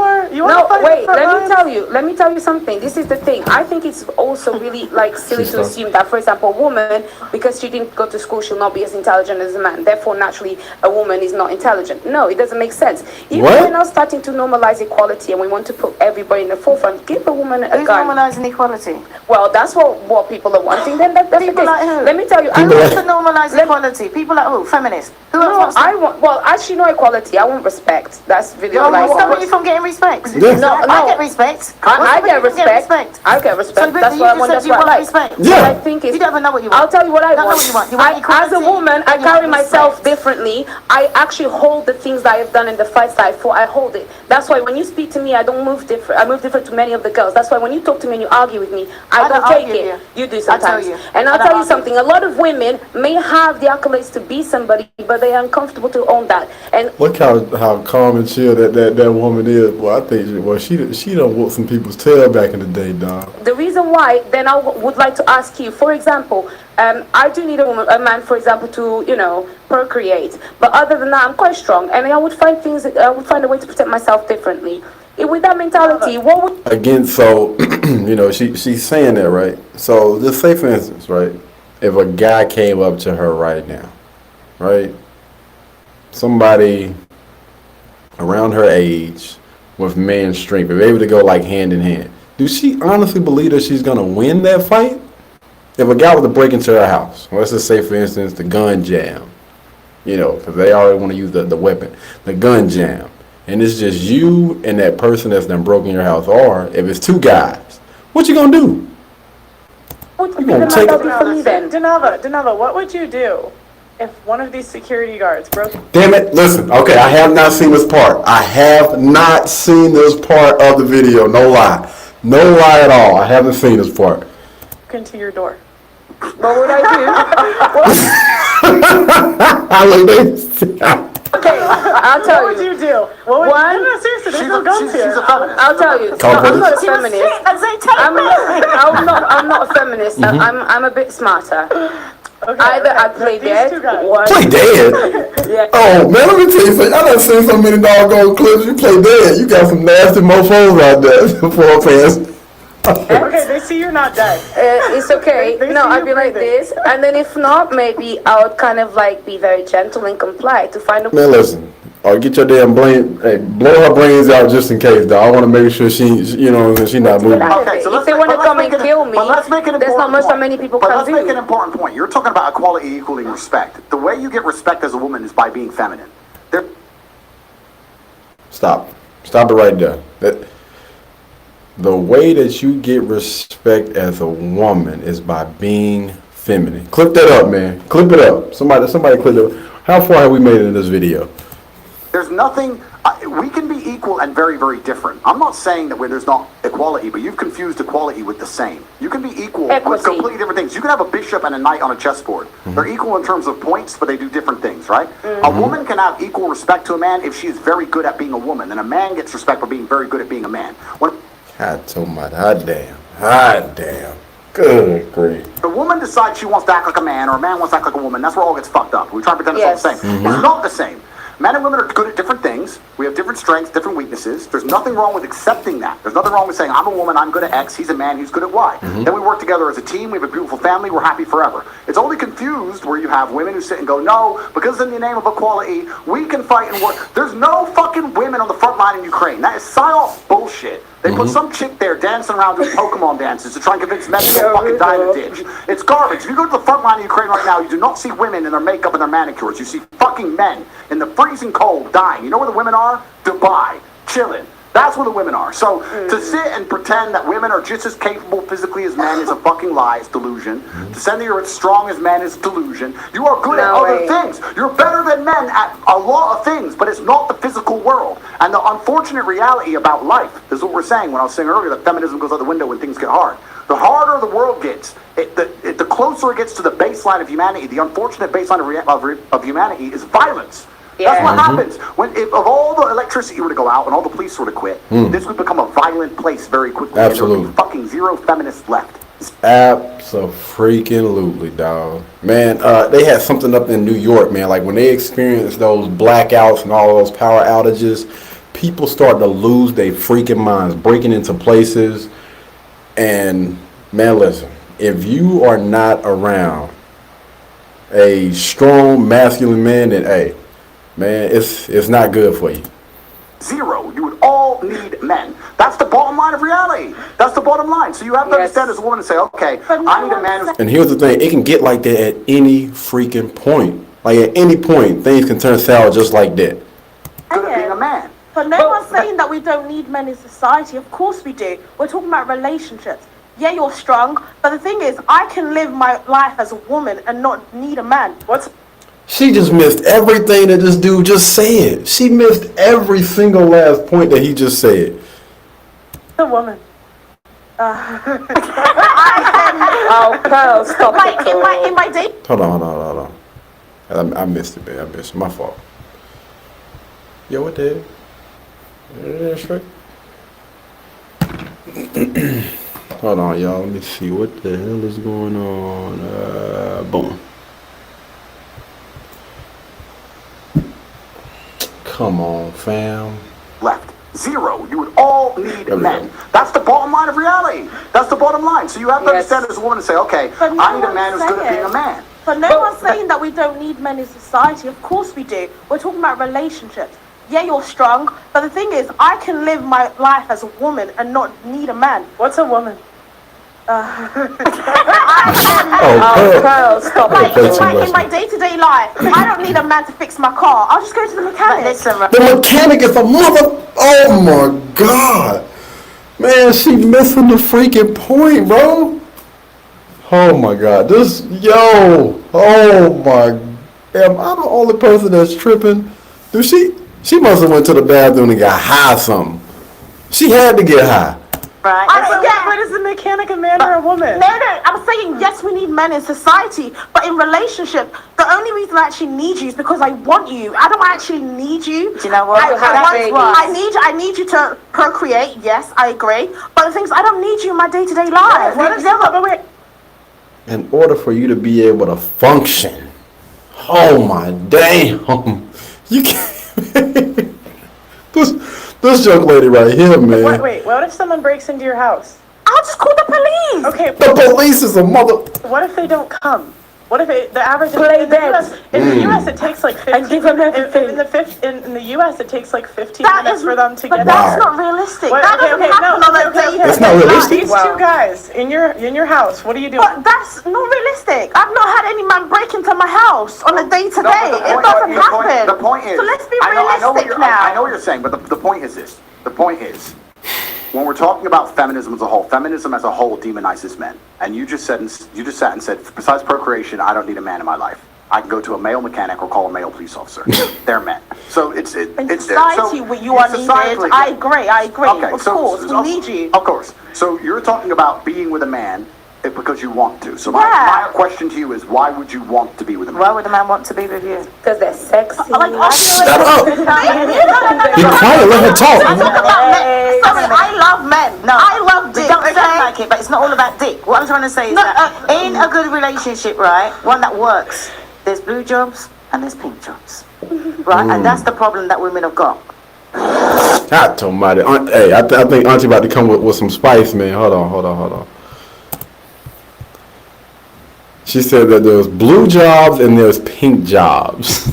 Let me tell you something. This is the thing. I think it's also really silly to assume that, for example, a woman, because she didn't go to school, she'll not be as intelligent as a man. Therefore, naturally, a woman is not intelligent. No, it doesn't make sense. If we're now starting to normalize equality and we want to put everybody in the forefront, give a woman a gun. Who's normalizing equality? Well, that's what people are wanting. Then that's people the case. like who? Let me tell you. I want to normalize equality. People like who? Feminists. Who else wants to? Actually, no equality. I want respect. That's really what's stopping you from getting respect? Yeah. No, I get respect. I get respect. I get respect. So, that's what I want. That's what I like. Respect. Yeah. I think it's. You don't even know what you want. I'll tell you what I want. You want equality, as a woman, I carry myself differently. I actually hold the things that I have done in the fights that I fought. I hold it. That's why when you speak to me, I don't move different. I move different to many of the girls. That's why when you talk to me and you argue with me, I don't take it. You do sometimes. And I'll tell you something. A lot of women may have the accolades to be somebody, but they are uncomfortable to own that. And look how calm and chill that woman is. Well, I think she done whooped some people's tail back in the day, dog. The reason why, then I would like to ask you, for example, I do need a man, for example, to procreate. But other than that, I'm quite strong, and I would find a way to protect myself differently. With that mentality, what would again? So she's saying that, right? So just say, for instance, right, if a guy came up to her right now, right, somebody around her age, with man's strength, if they're able to go like hand in hand, do she honestly believe that she's gonna win that fight? If a guy was to break into her house, let's just say for instance the gun jam, you know, because they already want to use the weapon, the gun jam, and it's just you and that person that's done broken your house, or if it's two guys, what you gonna do? You gonna take it? Danova, what would you do if one of these security guards broke? Damn it! Listen, okay, I have not seen this part. I have not seen this part of the video. No lie, no lie at all. I haven't seen this part. Into your door. What would I do? Okay, I'll tell What would you. you do? What would no, seriously, there's no guns here. She's a feminist. I'll tell you. No, I'm not a feminist. I'm not a feminist. I'm a bit smarter. Either I play dead. Play dead? Yeah. Oh man, let me tell you something. I done seen so many doggone clips. You play dead. You got some nasty mofos out there. Poor fans. Okay, they see you're not dead. It's okay. They No, see I'd you be like breathing. this, and then if not, maybe I would kind of like be very gentle and comply to find a. Man, listen. Or get your damn brain, hey, blow her brains out just in case, though. I want to make sure she not moving. Okay, so If they want to come and kill me, let's make an there's not important much that point. many people But can let's make an do. important point. You're talking about equality equaling respect. The way you get respect as a woman is by being feminine. Stop it right there. The way that you get respect as a woman is by being feminine. Clip that up, man. Clip it up. Somebody clip it up. How far have we made in this video? There's nothing. We can be equal and very, very different. I'm not saying that where there's not equality, but you've confused equality with the same. You can be equal with Equity. completely different things. You can have a bishop and a knight on a chessboard. They're equal in terms of points, but they do different things, right? A woman can have equal respect to a man if she is very good at being a woman, and a man gets respect for being very good at being a man. When Hot damn. Good grief. a woman decides she wants to act like a man, or a man wants to act like a woman, that's where all gets fucked up. We try to pretend it's all the same. It's not the same. Men and women are good at different things. We have different strengths, different weaknesses. There's nothing wrong with accepting that. There's nothing wrong with saying, I'm a woman, I'm good at X, he's a man, he's good at Y. Then we work together as a team, we have a beautiful family, we're happy forever. It's only confused where you have women who sit and go, no, because in the name of equality, we can fight and work. There's no fucking women on the front line in Ukraine. That is psyop bullshit. They put some chick there dancing around doing Pokemon dances to try and convince men to go fucking die in a ditch. It's garbage. If you go to the front line of Ukraine right now, you do not see women in their makeup and their manicures. You see fucking men in the freezing cold dying. You know where the women are? Dubai. Chilling. That's where the women are. So to sit and pretend that women are just as capable physically as men is a fucking lie. It's delusion. To say that you're as strong as men is delusion. You are good at other things. You're better than men at a lot of things, but it's not the physical world. And the unfortunate reality about life is what we're saying when I was saying earlier that feminism goes out the window when things get hard. The harder the world gets, the closer it gets to the baseline of humanity. The unfortunate baseline of humanity is violence. That's what happens. If all the electricity were to go out and all the police were to quit, this would become a violent place very quickly. Absolutely. And there would be fucking zero feminists left. Absolutely, dog. Man, they had something up in New York, man. Like when they experienced those blackouts and all those power outages, people started to lose their freaking minds, breaking into places. And man, listen, if you are not around a strong, masculine man, then hey, man, it's not good for you. Zero. You would all need men. That's the bottom line of reality. That's the bottom line. So you have to understand as a woman and say, okay, I need a man who's... And here's the thing, it can get like that at any freaking point. Like at any point, things can turn sour just like that. good at being a man. But no one's saying that we don't need men in society. Of course we do. We're talking about relationships. Yeah, you're strong, but the thing is, I can live my life as a woman and not need a man. She just missed everything that this dude just said. She missed every single last point that he just said. The woman. Oh, Pearl, stop it. In my day. Hold on. I missed it, man. I missed it. My fault. Yo, what the hell? Hold on, y'all. Let me see. What the hell is going on? Boom. Come on, fam. Left. Zero. You would all need men. That's the bottom line of reality. That's the bottom line. So you have to understand as a woman and say, okay, I need a man who's good at being a man. But no one's saying that we don't need men in society. Of course we do. We're talking about relationships. yeah, you're strong, but the thing is, I can live my life as a woman and not need a man. What's a woman? Pearl, stop like, in my day-to-day life, I don't need a man to fix my car. I'll just go to the mechanic. The mechanic is a mother. Oh my God, man, she missing the freaking point, bro. Oh my God, oh my. Am I the only person that's tripping? Dude, she must have went to the bathroom and got high or something. She had to get high. Right. But is the mechanic a man or a woman? No, I'm saying yes, we need men in society, but in relationship, the only reason I actually need you is because I want you. I don't actually need you. Do you know what? I need you to procreate. Yes, I agree. But the thing is, I don't need you in my day-to-day life. In order for you to be able to function. Oh my damn! You can't. This young lady right here, man. Wait. What if someone breaks into your house? I'll just call the police. Okay. The police is a mother. What if they don't come? What if the average in the US it takes like 15 and give them everything. In the US it takes like 15 minutes for them to get But that's not realistic. What, that doesn't happen on a day. That's not realistic. These two guys in your house, what are you doing? But that's not realistic. I've not had any man break into my house on a day to day. It doesn't happen. The point is. So let's be I realistic know now. what you're saying, but the point is this. The point is, when we're talking about feminism as a whole demonizes men. And you just sat and said, besides procreation, I don't need a man in my life. I can go to a male mechanic or call a male police officer. They're men. So in society, you are needed. I agree. Okay, of course, we need you. Of course. So you're talking about being with a man because you want to. So my question to you is, why would you want to be with a man? Why would a man want to be with you? Because they're sexy. Shut up. Be quiet. Let her talk. Sorry, I love men. No, I love dick. Don't sound like it, but it's not all about dick. What I'm trying to say is that in a good relationship, right, one that works, there's blue jobs and there's pink jobs, right? And that's the problem that women have got. I told my hey, I think Auntie about to come with some spice, man. Hold on. She said that there's blue jobs and there's pink jobs.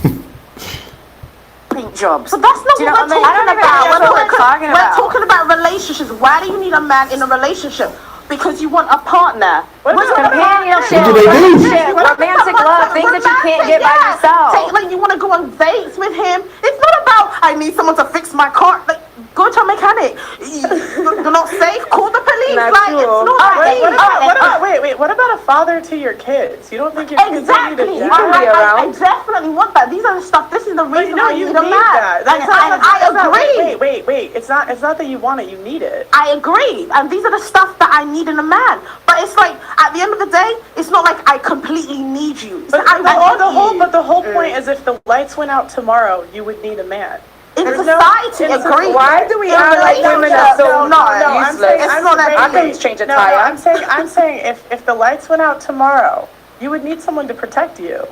Pink jobs. But that's not what we're talking about. We're talking about relationships. Why do you need a man in a relationship? Because you want a partner. What's companionship? What do they do? Romantic love, things that you can't get by yourself. Like you want to go on dates with him. It's not about I need someone to fix my car. Like go to a mechanic. You're not safe. Call the police. Like it's not. What about a father to your kids? You don't think your kids need a dad? I definitely want that. These are the stuff. This is the reason I need a man. I agree. Wait. It's not that you want it. You need it. I agree. And these are the stuff that I need in a man. But it's like at the end of the day, it's not like I completely need you. But the whole point is if the lights went out tomorrow, you would need a man. In society, agree. Why do we act like women are so useless? I can change a tire. I'm saying if the lights went out tomorrow, you would need someone to protect you.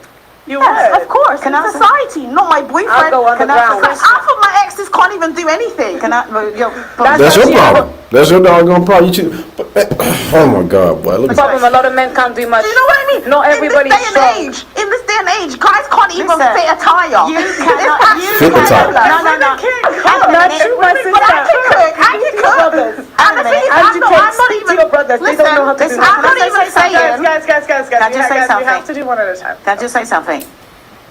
You yes, would. Of course. In society, not my boyfriend. I'll go underground. Half of my exes can't even do anything. That's your problem. That's your doggone problem. Oh my God, boy. Look at problem. A lot of men can't do much. Do you know what I mean? Not everybody's strong. In this day and age, guys can't even fit a tire. You cannot. Fit the tire. No. Not you, my sister. But I can cook. And the thing is, I'm not even. Your brothers, they don't know how to do I'm not even saying. Guys. Can I just say something? We have to do one at a time. Can I just say something?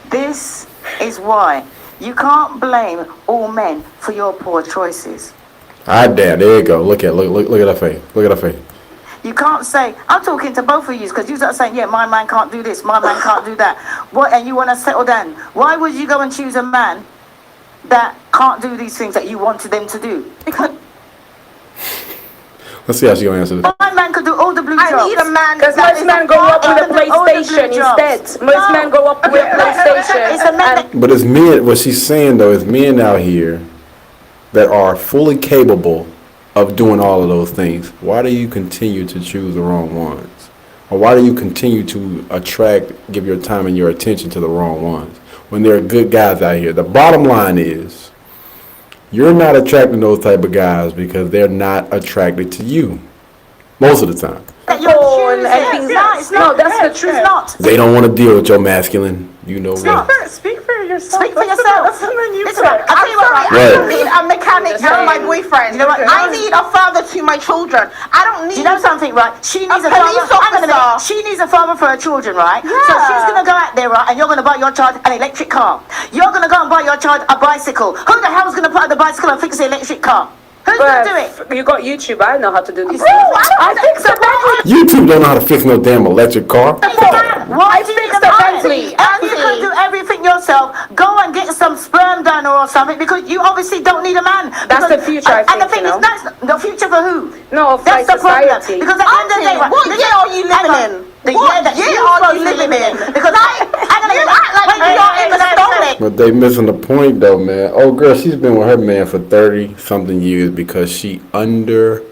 This is why you can't blame all men for your poor choices. Damn, there you go. Look at her face. Look at her face. You can't say, I'm talking to both of you because you start saying, yeah, my man can't do this, my man can't do that. What? And you want to settle down. Why would you go and choose a man that can't do these things that you wanted them to do? Because let's see how she's going to answer this. my man could do all the blue jobs. I need a man. Because most men go up with a PlayStation instead. Most men go up with a PlayStation. But it's men, what she's saying though, is men out here that are fully capable of doing all of those things. Why do you continue to choose the wrong ones? Or why do you continue to give your time and your attention to the wrong ones when there are good guys out here? The bottom line is, you're not attracting those type of guys because they're not attracted to you most of the time. No, that's the truth. They don't want to deal with your masculine, you know. Speak for yourself. Speak for yourself. Listen, I'll tell you what, I don't need a mechanic for my boyfriend. You know what? I need a father to my children. I don't need. You know something, right? She needs a police officer. She needs a father for her children, right? Yeah. So she's gonna go out there, right? And you're gonna buy your child an electric car. You're gonna go and buy your child a bicycle. Who the hell's gonna put on the bicycle and fix the electric car? Who's gonna do it? You got YouTube. I know how to do these Bro, I fix a Bentley. YouTube don't know how to fix no damn electric car. Why do you fixed a Bentley. And you can do everything yourself. Go and get some sperm donor or something because you obviously don't need a man. That's the future, I And the think, thing is, that's the future for who? No, for That's the problem. society. Because at the end of the day, What year are you living in? The What year that year you're are supposed you to live living in? in. Because You act like you're in the Stone. But they missing the point though, man. Oh girl, she's been with her man for 30 something years because she understood.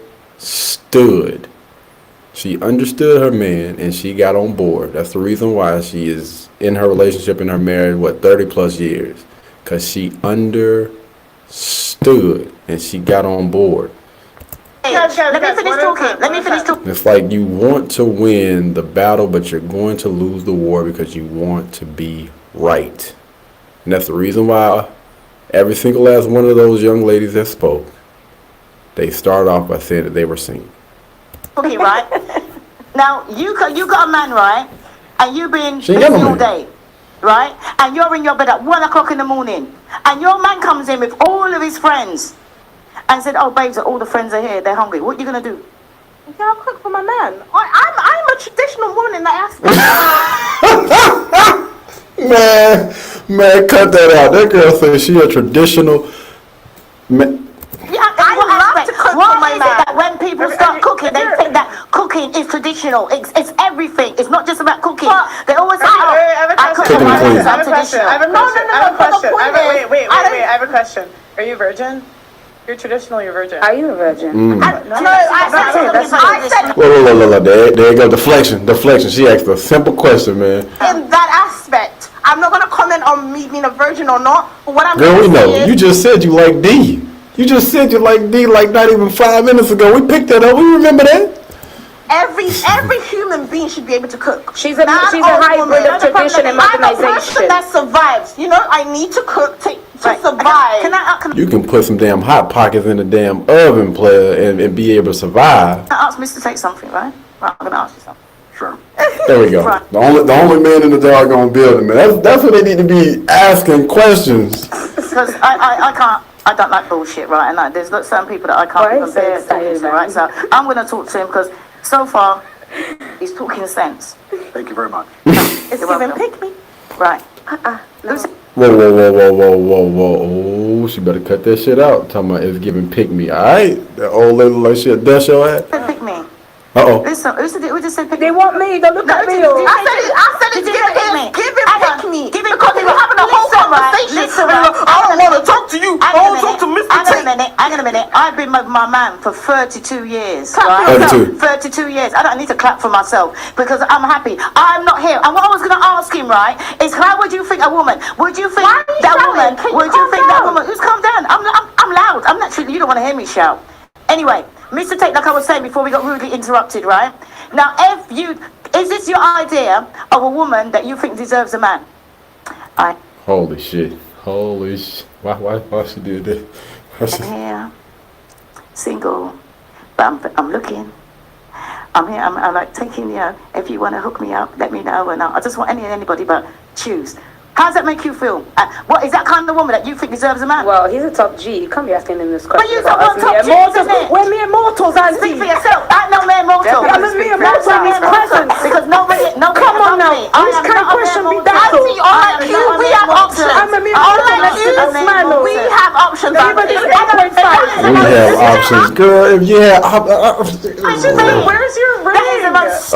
She understood her man and she got on board. That's the reason why she is in her relationship, in her marriage, 30 plus years. Because she understood and she got on board. let me finish talking. Let me finish talking. It's like you want to win the battle, but you're going to lose the war because you want to be right. And that's the reason why every single last one of those young ladies that spoke, they started off by saying that they were single. Okay, right? Now, you got a man, right? And you've been She ain't busy got no all man. day, right? And you're in your bed at 1 o'clock in the morning. And your man comes in with all of his friends and said, oh, babes, all the friends are here. They're hungry. What are you going to do? Yeah, I'll cook for my man. I'm a traditional woman in that aspect. Man, cut that out. That girl says she a traditional man. Yeah, I love to cook for Why my is man. it that when people start cooking, they think that cooking is traditional? It's everything. It's not just about cooking. They always say, oh, I cook for my Cooking man. I'm traditional. I have a question. Wait. I I have a question. Are you virgin? You're traditional, you're virgin. Are you a virgin? I said Whoa. There you go. Deflection. She asked a simple question, man. in that aspect. I'm not gonna comment on me being a virgin or not. But what I'm Girl, we gonna say know. is, You just said you like D. You just said you like D like not even 5 minutes ago. We picked that up. We remember that. every human being should be able to cook. She's a Not all hybrid women. of tradition and I'm a person modernization. that survives. You know, I need to cook to survive. Can I You can put some damn hot pockets in the damn oven, player, and be able to survive. ask Mr. Tate something, right? Right, I'm going to ask you something. Sure. There we go. Right. The only man in the doggone building, man. That's what they need to be asking questions. Because I can't, I don't like bullshit, right? And there's got some people that I can't Why even is it bear exciting, talking to, man? right? So I'm going to talk to him because so far he's talking sense. Thank you very much. It's You're even welcome. pick me. Right. Lucy, Whoa. She better cut that shit out. Talking about it's giving pick me. Alright? That old lady like she a dust your ass. Pick me. Uh-oh. Listen, who just said pick They me? want me. Don't look at me. I said it's Did you give pick me? it pick me. Give it Because we were having a whole conversation. Listen, And right. I don't want to talk to you. I want to talk to Mr. Tate. Hang on a minute. I've been with my man for 32 years. Clap Right? for yourself. 32 years. I don't need to clap for myself because I'm happy. I'm not here. And what I was going to ask him, right, is how would you think a woman? Would you think Why are you that shouting? woman? Can you Would you calm think that down? woman? Who's calm down? I'm loud. I'm naturally. You don't want to hear me shout. Anyway, Mr. Tate, like I was saying before we got rudely interrupted, right? Now, is this your idea of a woman that you think deserves a man? Holy shit. Why she did that? Why she- I'm here, single, but I'm looking. I'm here. I'm like taking you. If you want to hook me up, let me know. And I just want anybody, but choose. How does that make you feel? What is that kind of woman that you think deserves a man? Well, he's a top G. You can't be asking him this question. But you about don't us want top mere Gs, mortals. isn't it? We're mere mortals, Speak Auntie. for yourself. I'm no mere mortal. I'm a mere mortal in his presence. Because nobody Come on now. This kind of question be dazzled. Unlike you, we have options. I'm a mere mortal. Unlike you, we have options. Everybody's Auntie. 8.5. We have options. Girl, if you had Where's your ring?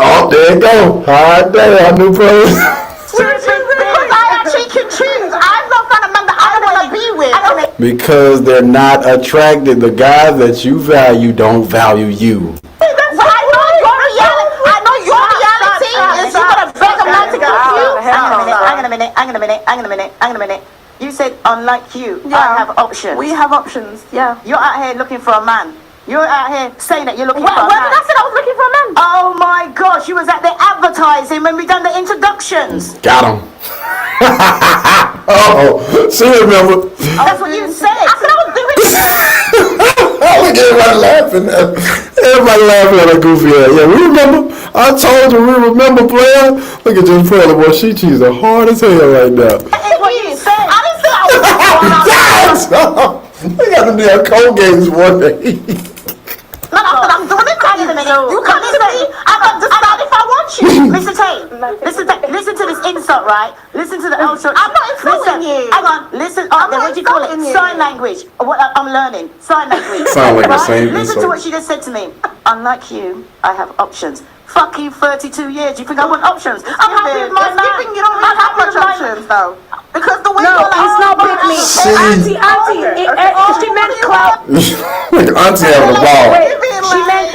Oh, there you go. Hard day, our new brother. Because I actually can choose. I'm not found a man that I want to be with. Because they're not attracted. The guys that you value don't value you. I know your reality is you gotta beg a man to go to you. Hang on a minute. You said unlike you, I have options. We have options, yeah. You're out here looking for a man. You're out here saying that you're looking When for a did man. I say I was looking for a man? Oh my gosh, you was at the advertising when we done the introductions. Got him. Oh, she remember. That's what you said. I said I was doing it. Look at everybody laughing. Everybody laughing at her goofy ass. Yeah, we remember. I told you we remember, player. Look at Just Pearly, boy. She cheesing hard as hell right now. That's what you said. I didn't say I was doing it. We got the damn cold games one day. No, I said I'm doing it. You come to me. I'm going to decide if I want you. Listen, Tate. Listen to this insult, right? Listen to the ultra. I'm not insulting you. Hang on. Listen. What do you call it? Sign language. What I'm learning. Sign language. Sound like the same Listen to insult. what she just said to me. Unlike you, I have options. Fuck you, 32 years. You think I want options? I'm happy with my man. You don't really have much options, though. Because the way you're like, it's not pick me. Auntie, she meant clout. Auntie having a ball.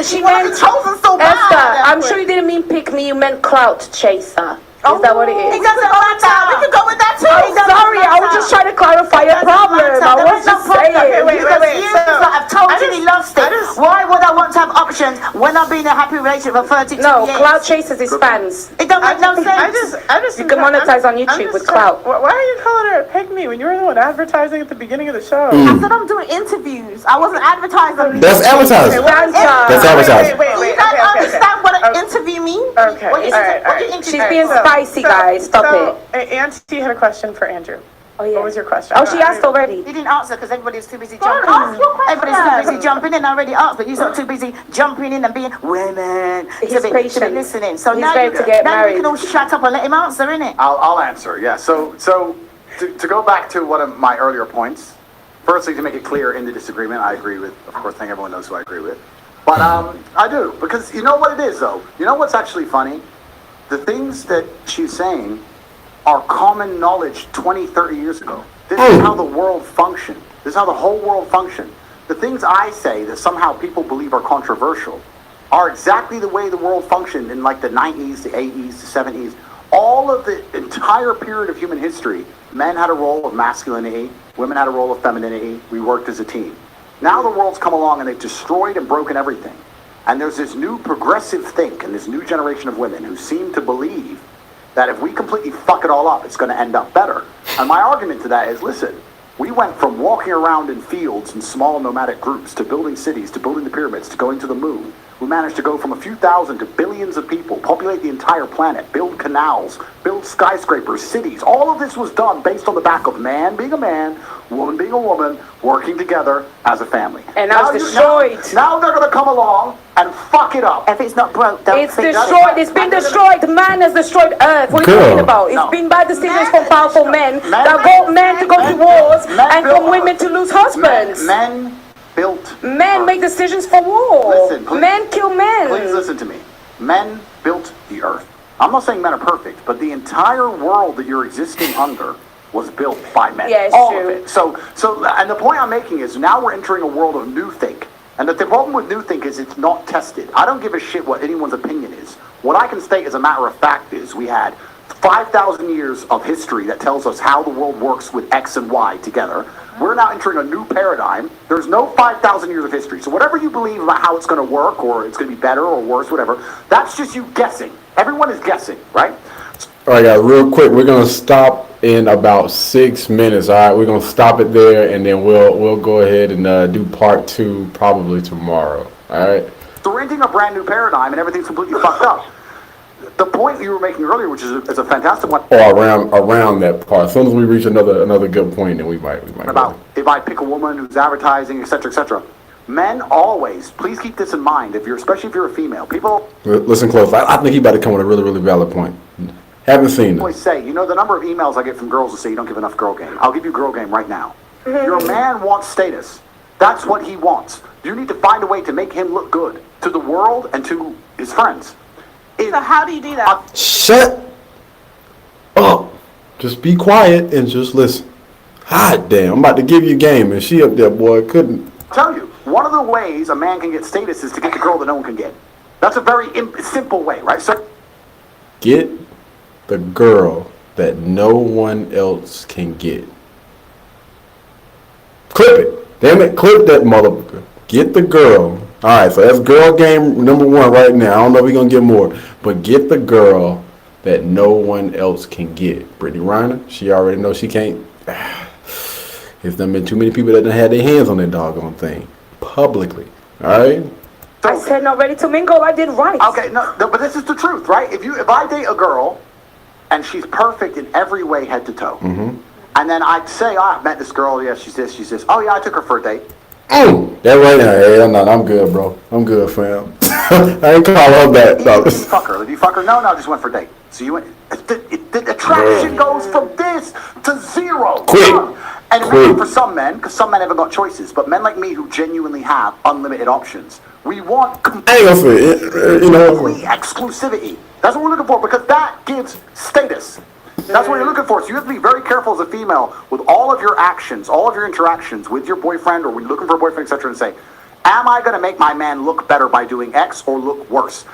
She meant Esther, I'm sure you didn't mean pick me, you meant clout chaser. Is that what it is? It doesn't matter. We can go with that too. I'm sorry, I was just trying to clarify your problem. I was just saying. Wait. I've totally lost it. Why would I want to have options when I've been in a happy relationship for 32 years? No, clout chasers is fans. It don't make no sense. You can monetize on YouTube with clout. Why are you calling her pick me when you were the one advertising at the beginning of the show? I said I'm doing interviews. I wasn't advertising. That's advertising. That's advertising. You don't understand what an interview means? Okay. What you She's being spicy, guys. Stop it. Auntie had a question for Andrew. Oh, yeah. What was your question? Oh, she asked already. You didn't answer because everybody's too busy jumping in. Everybody's too busy jumping in. I already asked, but you're not too busy jumping in and being women. He's to be patient. listening. So He's now ready to get now married. you can all shut up and let him answer, innit? I'll answer. Yeah. So to go back to one of my earlier points. Firstly, to make it clear in the disagreement, I agree with. Of course, I think everyone knows who I agree with. But I do, because you know what it is, though. You know what's actually funny? The things that she's saying are common knowledge 20, 30 years ago. This is how the world functioned. This is how the whole world functioned. The things I say that somehow people believe are controversial are exactly the way the world functioned in like the 90s, the 80s, the 70s. All of the entire period of human history, men had a role of masculinity, women had a role of femininity. We worked as a team. Now the world's come along and they've destroyed and broken everything. And there's this new progressive think and this new generation of women who seem to believe that if we completely fuck it all up, it's going to end up better. And my argument to that is, listen, we went from walking around in fields in small nomadic groups to building cities, to building the pyramids, to going to the moon. We managed to go from a few thousand to billions of people, populate the entire planet, build canals, build skyscrapers, cities. All of this was done based on the back of man being a man, woman being a woman, working together as a family. And now it's destroyed. Now they're going to come along and fuck it up. If it's not broke, don't It's fix it. destroyed. It's been destroyed. Man has destroyed Earth. What are you talking about? It's been bad decisions from powerful men that got men to go to wars and from women to lose husbands. Men built. Men make decisions for war. Listen, please, men kill men. Please listen to me. Men built the earth. I'm not saying men are perfect, but the entire world that you're existing under was built by men. Yeah, it's all true. of it. So, and the point I'm making is now we're entering a world of new think. And that the problem with new think is it's not tested. I don't give a shit what anyone's opinion is. What I can state as a matter of fact is we had 5,000 years of history that tells us how the world works with X and Y together. We're now entering a new paradigm. There's no 5,000 years of history. So whatever you believe about how it's going to work or it's going to be better or worse, whatever, that's just you guessing. Everyone is guessing, right? All right, guys, real quick, we're going to stop in about 6 minutes. All right, we're going to stop it there, and then we'll go ahead and do part 2 probably tomorrow. All right? So we're entering a brand new paradigm, and everything's completely fucked up. The point you were making earlier, which is a fantastic one. Or around that part. As soon as we reach another good point, then we might about if I pick a woman who's advertising, etc., etc. Men always, please keep this in mind. Especially if you're a female, people listen close. I think he about to come with a really, really valid point. Haven't seen it. always say, you know, the number of emails I get from girls who say you don't give enough girl game. I'll give you girl game right now. Your man wants status. That's what he wants. You need to find a way to make him look good to the world and to his friends. So how do you do that? Shut up. Just be quiet and just listen. Hot damn, I'm about to give you game, and she up there, boy, couldn't. I'll tell you, one of the ways a man can get status is to get the girl that no one can get. That's a very simple way, right? So Get the girl that no one else can get. Clip it. Damn it, clip that motherfucker. Get the girl. All right, so that's girl game number 1 right now. I don't know if we're going to get more. But get the girl that no one else can get. Brittany Renner, she already knows she can't. There's done been too many people that done had their hands on that doggone thing publicly. All right. I said not ready to mingle. I did right. Okay, no, but this is the truth, right? If I date a girl and she's perfect in every way, head to toe, and then I'd say, I met this girl. Yeah, she's this. She's this. Oh yeah, I took her for a date. That right now, hey, I'm good, bro. I'm good, fam. I ain't call her back. No. Did you fuck her? Did you fuck her? No, just went for a date. So you went. The attraction goes from this to zero. Quick. And maybe for some men, because some men haven't got choices, but men like me who genuinely have unlimited options, we want complete exclusivity. That's what we're looking for, because that gives status. That's what you're looking for. So you have to be very careful as a female with all of your actions, all of your interactions with your boyfriend, or when you're looking for a boyfriend, etc., and say, am I going to make my man look better by doing X or look worse?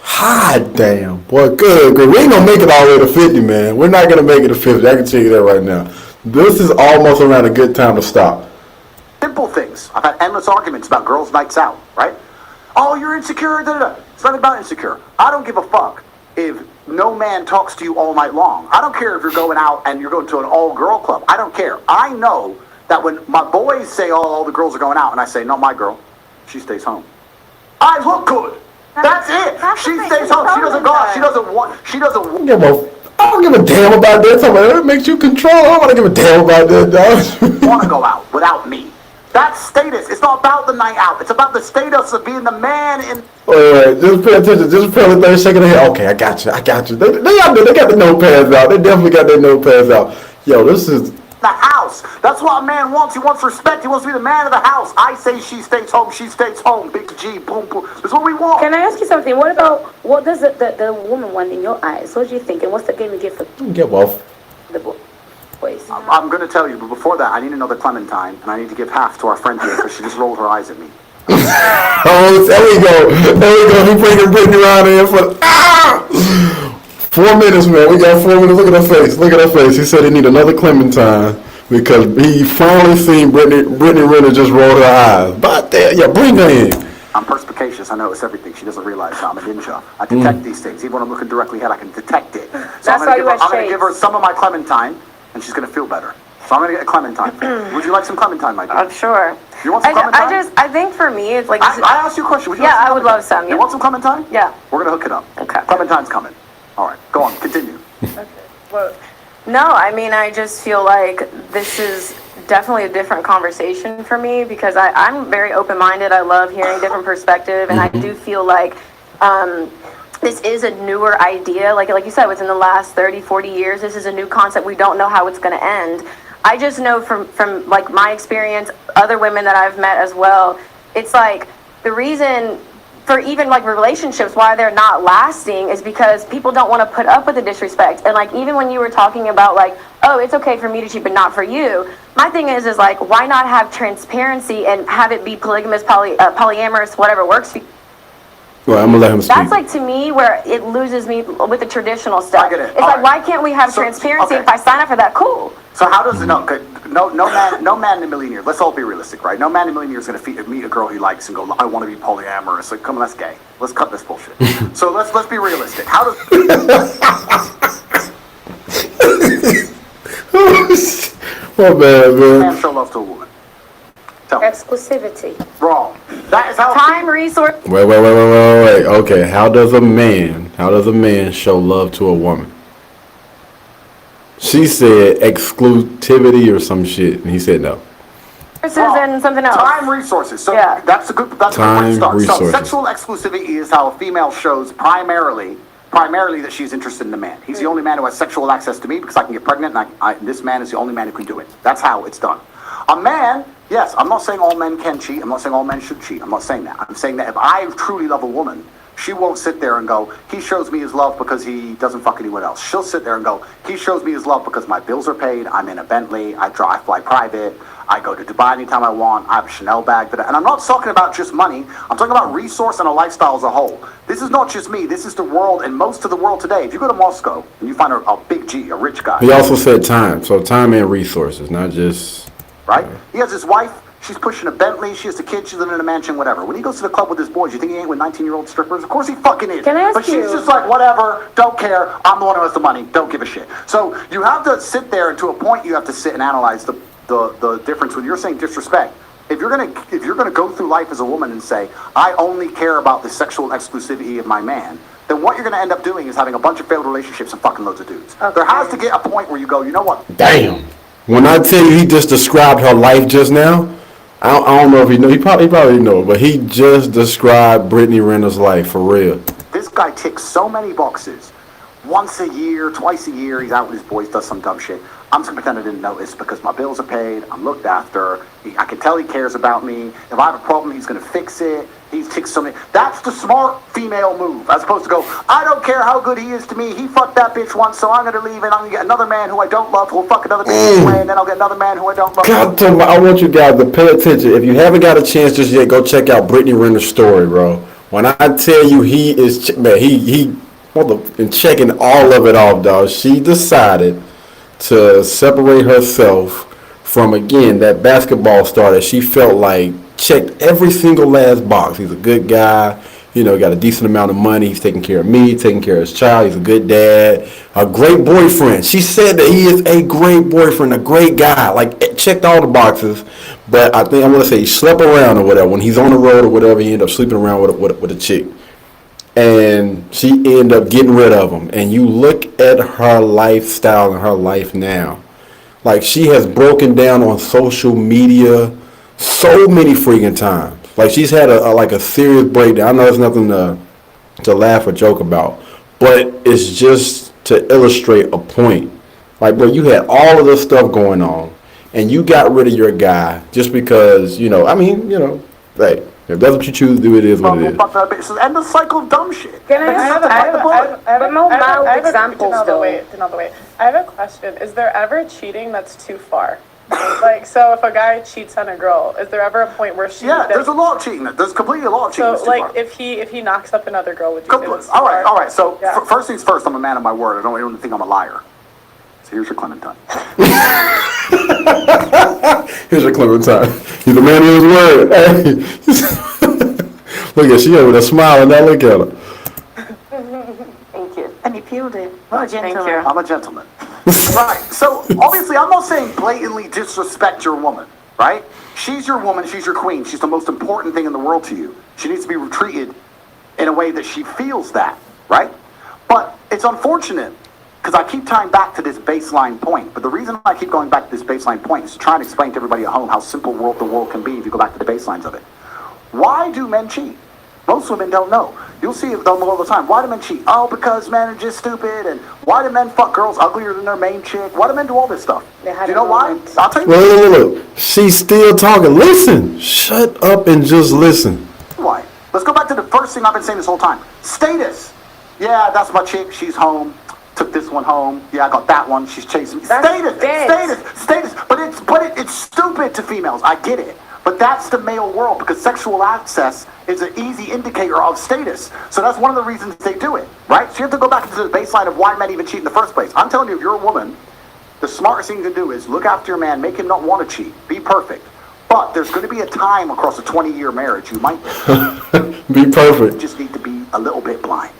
Hot damn. Boy, good. We ain't going to make it all the way to 50, man. We're not going to make it to 50. I can tell you that right now. This is almost around a good time to stop. Simple things. I've had endless arguments about girls' nights out, right? Oh, you're insecure, da-da-da. It's not about insecure. I don't give a fuck if no man talks to you all night long. I don't care if you're going out and you're going to an all-girl club. I don't care. I know that when my boys say, oh, all the girls are going out, and I say, not my girl, she stays home. I look good. That's it. She stays home. She doesn't go out. She doesn't want. I don't give a damn about that. That makes you control. I don't want to give a damn about that, dog. Want to go out without me. That's status. It's not about the night out. It's about the status of being the man in. Wait, just pay attention. Just pay 30 seconds ahead. Okay, I got you. They got the notepads out. They definitely got their notepads out. Yo, this is the house. That's what a man wants. He wants respect. He wants to be the man of the house. I say she stays home. She stays home. Big G. Boom, boom. That's what we want. Can I ask you something? What does the woman want in your eyes? What do you think? And what's the game you give for get off the boys? I'm going to tell you, but before that, I need another Clementine, and I need to give half to our friend here because she just rolled her eyes at me. Oh, there we go. We bringing Brittany around here for 4 minutes, man. We got 4 minutes. Look at her face. He said he need another Clementine because he finally seen Brittany Renner just roll her eyes. But yeah, bring her in. I'm perspicacious. I notice everything. She doesn't realize that I'm a ninja. I detect these things. Even when I'm looking directly ahead, I can detect it. So I'm going to give her some of my Clementine, and she's going to feel better. So I'm going to get a Clementine. Would you like some Clementine, my dear? Sure. You want some Clementine? I think for me, it's like... I asked you a question. Would you like some I would love some. Yeah. You want some Clementine? Yeah. We're going to hook it up. Okay. Clementine's coming. All right. Go on. Continue. Okay. Well, no, I mean, I just feel like this is definitely a different conversation for me because I'm very open-minded. I love hearing different perspective, and I do feel like this is a newer idea. Like you said, within the last 30, 40 years, this is a new concept. We don't know how it's going to end. I just know from like my experience, other women that I've met as well, it's like the reason for even like relationships why they're not lasting is because people don't want to put up with the disrespect. And like even when you were talking about like, oh, it's okay for me to cheat but not for you, my thing is like, why not have transparency and have it be polygamous, polyamorous, whatever works for you? Well, I'm gonna let him speak. That's like to me where it loses me with the traditional stuff. I get it. It's like, why can't we have transparency? okay. If I sign up for that, cool. So how does no man in a million years, let's all be realistic, right? No man in a million years is going to meet a girl he likes and go, I want to be polyamorous. Like, come on, that's gay. Let's cut this bullshit. So let's be realistic. How does my bad, man. man show love to a woman? Tell me. Exclusivity. Wrong. That is how Time, resource. Wait. Okay, how does a man show love to a woman? She said exclusivity or some shit, and he said no. And something else. Time, resources. So Yeah. that's a good way to start. Resources. So sexual exclusivity is how a female shows primarily that she's interested in a man. He's the only man who has sexual access to me because I can get pregnant, and this man is the only man who can do it. That's how it's done. A man, yes, I'm not saying all men can cheat. I'm not saying all men should cheat. I'm not saying that. I'm saying that if I truly love a woman, she won't sit there and go, he shows me his love because he doesn't fuck anyone else. She'll sit there and go, he shows me his love because my bills are paid, I'm in a Bentley, I fly private, I go to Dubai anytime I want, I have a Chanel bag. And I'm not talking about just money, I'm talking about resource and a lifestyle as a whole. This is not just me, this is the world and most of the world today. If you go to Moscow and you find a big G, a rich guy. He also said time, so time and resources, not just... Right? He has his wife, She's pushing a Bentley. She has a kid. She's living in a mansion, whatever. When he goes to the club with his boys, you think he ain't with 19-year-old strippers? Of course he fucking is. Can I ask but you? she's just like, whatever, don't care. I'm the one who has the money. Don't give a shit. So you have to sit there, and to a point, you have to sit and analyze the difference when you're saying disrespect. If you're gonna go through life as a woman and say, I only care about the sexual exclusivity of my man, then what you're gonna end up doing is having a bunch of failed relationships and fucking loads of dudes. Okay. There has to get a point where you go, you know what? Damn. When I tell you he just described her life just now, I don't know if he know. He probably didn't know, but he just described Brittany Renner's life for real. This guy ticks so many boxes. Once a year, twice a year, he's out with his boys, does some dumb shit. I'm just gonna pretend I didn't notice because my bills are paid, I'm looked after, I can tell he cares about me. If I have a problem, he's gonna fix it. He's ticks so many. That's the smart female move, as opposed to go, I don't care how good he is to me, he fucked that bitch once, so I'm gonna leave and I'm gonna get another man who I don't love who'll fuck another bitch anyway, and then I'll get another man who I don't love. God, I want you guys to pay attention. If you haven't got a chance just yet, go check out Brittany Renner's story, bro. When I tell you he is, man, he been checking all of it off, dog. She decided to separate herself from, again, that basketball star that she felt like checked every single last box. He's a good guy, got a decent amount of money. He's taking care of me, taking care of his child. He's a good dad, a great boyfriend. She said that he is a great boyfriend, a great guy, like checked all the boxes. But I want to say he slept around or whatever. When he's on the road or whatever, he ended up sleeping around with a chick. And she ended up getting rid of him. And you look at her lifestyle and her life now. Like, she has broken down on social media so many freaking times. Like, she's had a serious breakdown. I know it's nothing to laugh or joke about. But it's just to illustrate a point. Like, bro, you had all of this stuff going on. And you got rid of your guy just because, hey. If that's what you choose to do, it is what it is. So end the cycle of dumb shit. Can I have a question. Is there ever cheating that's too far? Like, so if a guy cheats on a girl, is there ever a point where she? Yeah, there's a lot of cheating. There's completely a lot of cheating. So, like, if he knocks up another girl, would you say that's too all far? right. So Yeah. first things first, I'm a man of my word. I don't even think I'm a liar. So here's your Clementine. Here's your Clementine. He's a man of his word. Hey. Look at she over there smiling. Now look at her. Thank you. And he peeled it. What a Thank gentleman. you. I'm a gentleman. Right. So obviously, I'm not saying blatantly disrespect your woman. Right? She's your woman. She's your queen. She's the most important thing in the world to you. She needs to be treated in a way that she feels that. Right? But it's unfortunate. Because I keep tying back to this baseline point. But the reason I keep going back to this baseline point is to try and explain to everybody at home how simple the world can be if you go back to the baselines of it. Why do men cheat? Most women don't know. You'll see them all the time. Why do men cheat? Oh, because men are just stupid. And why do men fuck girls uglier than their main chick? Why do men do all this stuff? Do you know why? I'll tell you Look. She's still talking. Listen. Shut up and just listen. why. Let's go back to the first thing I've been saying this whole time. Status. Yeah, that's my chick. She's home. Took this one home. Yeah, I got that one. She's chasing me. Status. But it's stupid to females. I get it. But that's the male world because sexual access is an easy indicator of status. So that's one of the reasons they do it, right? So you have to go back to the baseline of why men even cheat in the first place. I'm telling you, if you're a woman, the smartest thing to do is look after your man, make him not want to cheat, be perfect. But there's going to be a time across a 20-year marriage you might be perfect. You just need to be a little bit blind,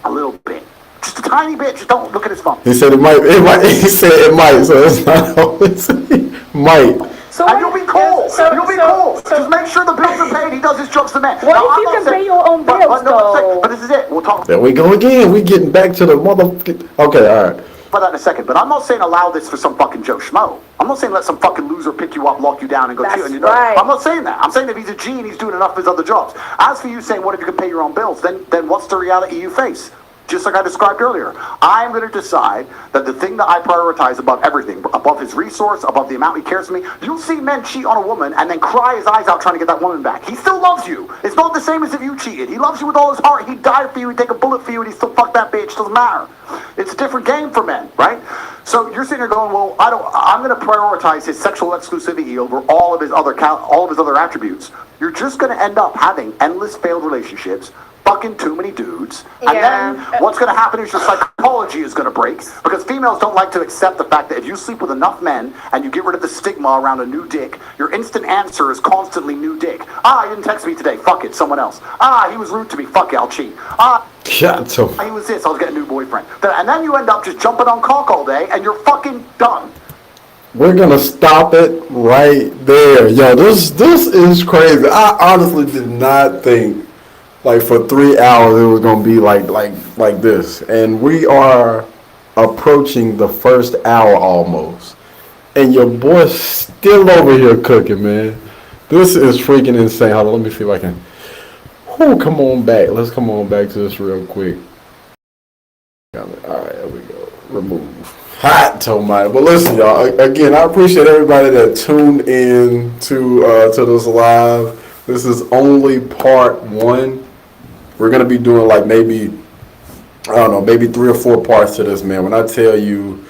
a little bit. Just a tiny bit. Just don't look at his phone. He said it might. He said it might. So it's not always might. And you'll be cool. You'll be cool. Just make sure the bills are paid. He does his jobs to men. What if you can pay your own bills, though? But this is it. We'll talk There we go again. We getting back to the motherfucking. Okay, all right. about that in a second. But I'm not saying allow this for some fucking Joe Schmo. I'm not saying let some fucking loser pick you up, lock you down, and go cheat on your nose. I'm not saying that. I'm saying if he's a G and he's doing enough of his other jobs. As for you saying, what if you can pay your own bills? Then what's the reality you face? Just like I described earlier, I'm going to decide that the thing that I prioritize above everything, above his resource, above the amount he cares for me, you'll see men cheat on a woman and then cry his eyes out trying to get that woman back. He still loves you. It's not the same as if you cheated. He loves you with all his heart. He'd die for you. He'd take a bullet for you, and he'd still fuck that bitch. Doesn't matter. It's a different game for men, right? So you're sitting there going, well, I'm going to prioritize his sexual exclusivity over all of his other attributes. You're just going to end up having endless failed relationships, fucking too many dudes. And then what's going to happen is your psychology is going to break, because females don't like to accept the fact that if you sleep with enough men and you get rid of the stigma around a new dick, your instant answer is constantly new dick. He didn't text me today. Fuck it. Someone else. He was rude to me. Fuck it. I'll cheat. He was this. I'll get a new boyfriend. And then you end up just jumping on cock all day and you're fucking done. We're gonna stop it right there. Yo, this is crazy. I honestly did not think, like, for 3 hours it was gonna be like this. And we are approaching the first hour almost. And your boy's still over here cooking, man. This is freaking insane. Hold on, let me see if I can. Come on back. Let's come on back to this real quick. Alright, there we go. Remove. Hot tomato. But listen, y'all, again, I appreciate everybody that tuned in to this live. This is only part 1. We're gonna be doing like maybe 3 or 4 parts to this, man. When I tell you,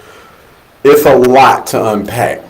it's a lot to unpack.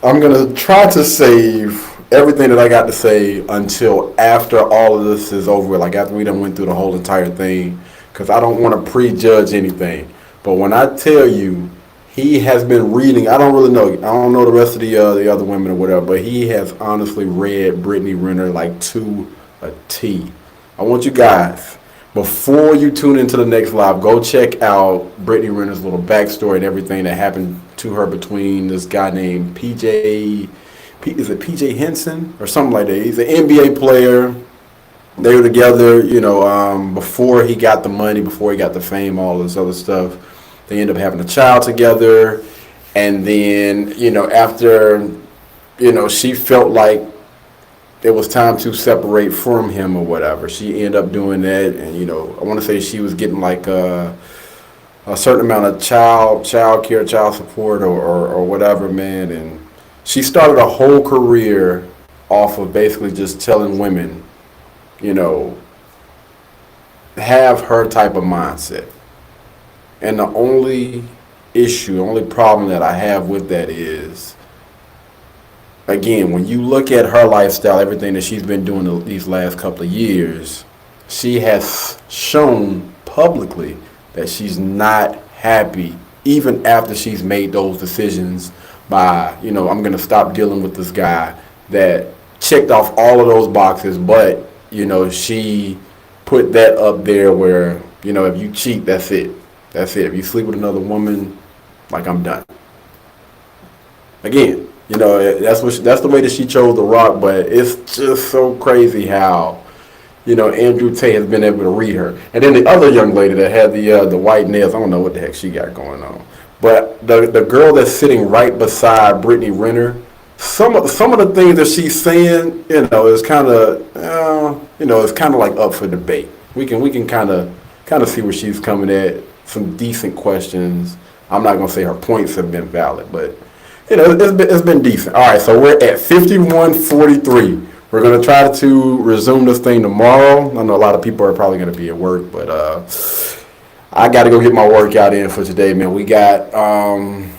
I'm gonna try to save everything that I got to say until after all of this is over with, like after we done went through the whole entire thing, because I don't want to prejudge anything. But when I tell you, he has been reading, I don't really know. I don't know the rest of the other women or whatever, but he has honestly read Brittany Renner like to a T. I want you guys, before you tune into the next live, go check out Brittany Renner's little backstory and everything that happened to her between this guy named PJ Henson or something like that. He's an NBA player. They were together, before he got the money, before he got the fame, all this other stuff. They end up having a child together, and then, after, she felt like it was time to separate from him or whatever, she ended up doing that, and, I want to say she was getting like a certain amount of child care, child support or whatever, man, and she started a whole career off of basically just telling women, have her type of mindset. And the only problem that I have with that is, again, when you look at her lifestyle, everything that she's been doing these last couple of years, she has shown publicly that she's not happy, even after she's made those decisions by, I'm going to stop dealing with this guy, that checked off all of those boxes, but, she put that up there where, if you cheat, that's it. That's it. If you sleep with another woman, like, I'm done. Again, that's the way that she chose to rock, but it's just so crazy how, Andrew Tate has been able to read her. And then the other young lady that had the white nails, I don't know what the heck she got going on. But the girl that's sitting right beside Brittany Renner, some of the things that she's saying, is kind of, it's kind of like up for debate. We can kind of see where she's coming at. Some decent questions. I'm not gonna say her points have been valid, but it's been decent. All right, so we're at 51:43. We're gonna try to resume this thing tomorrow. I know a lot of people are probably gonna be at work, but I got to go get my workout in for today, man. We're gonna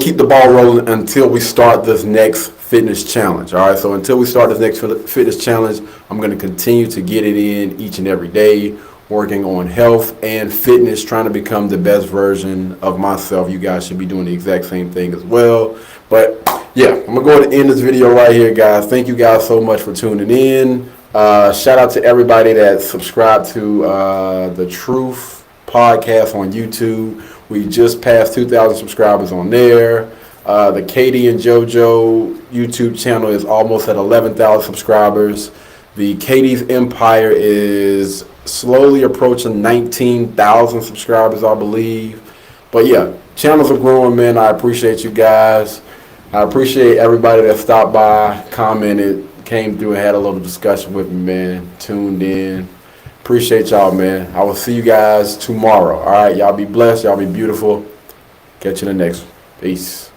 keep the ball rolling until we start this next fitness challenge. All right, so until we start this next fitness challenge, I'm gonna continue to get it in each and every day, working on health and fitness, trying to become the best version of myself. You guys should be doing the exact same thing as well. But yeah, I'm gonna go ahead and end this video right here, guys. Thank you guys so much for tuning in. Shout out to everybody that subscribed to the Truth podcast on YouTube. We just passed 2,000 subscribers on there. The Katie and JoJo YouTube channel is almost at 11,000 subscribers. The Katie's Empire is slowly approaching 19,000 subscribers, I believe. But yeah, channels are growing, man. I appreciate you guys. I appreciate everybody that stopped by, commented, came through and had a little discussion with me, man. Tuned in. Appreciate y'all, man. I will see you guys tomorrow. All right, y'all be blessed. Y'all be beautiful. Catch you in the next one. Peace.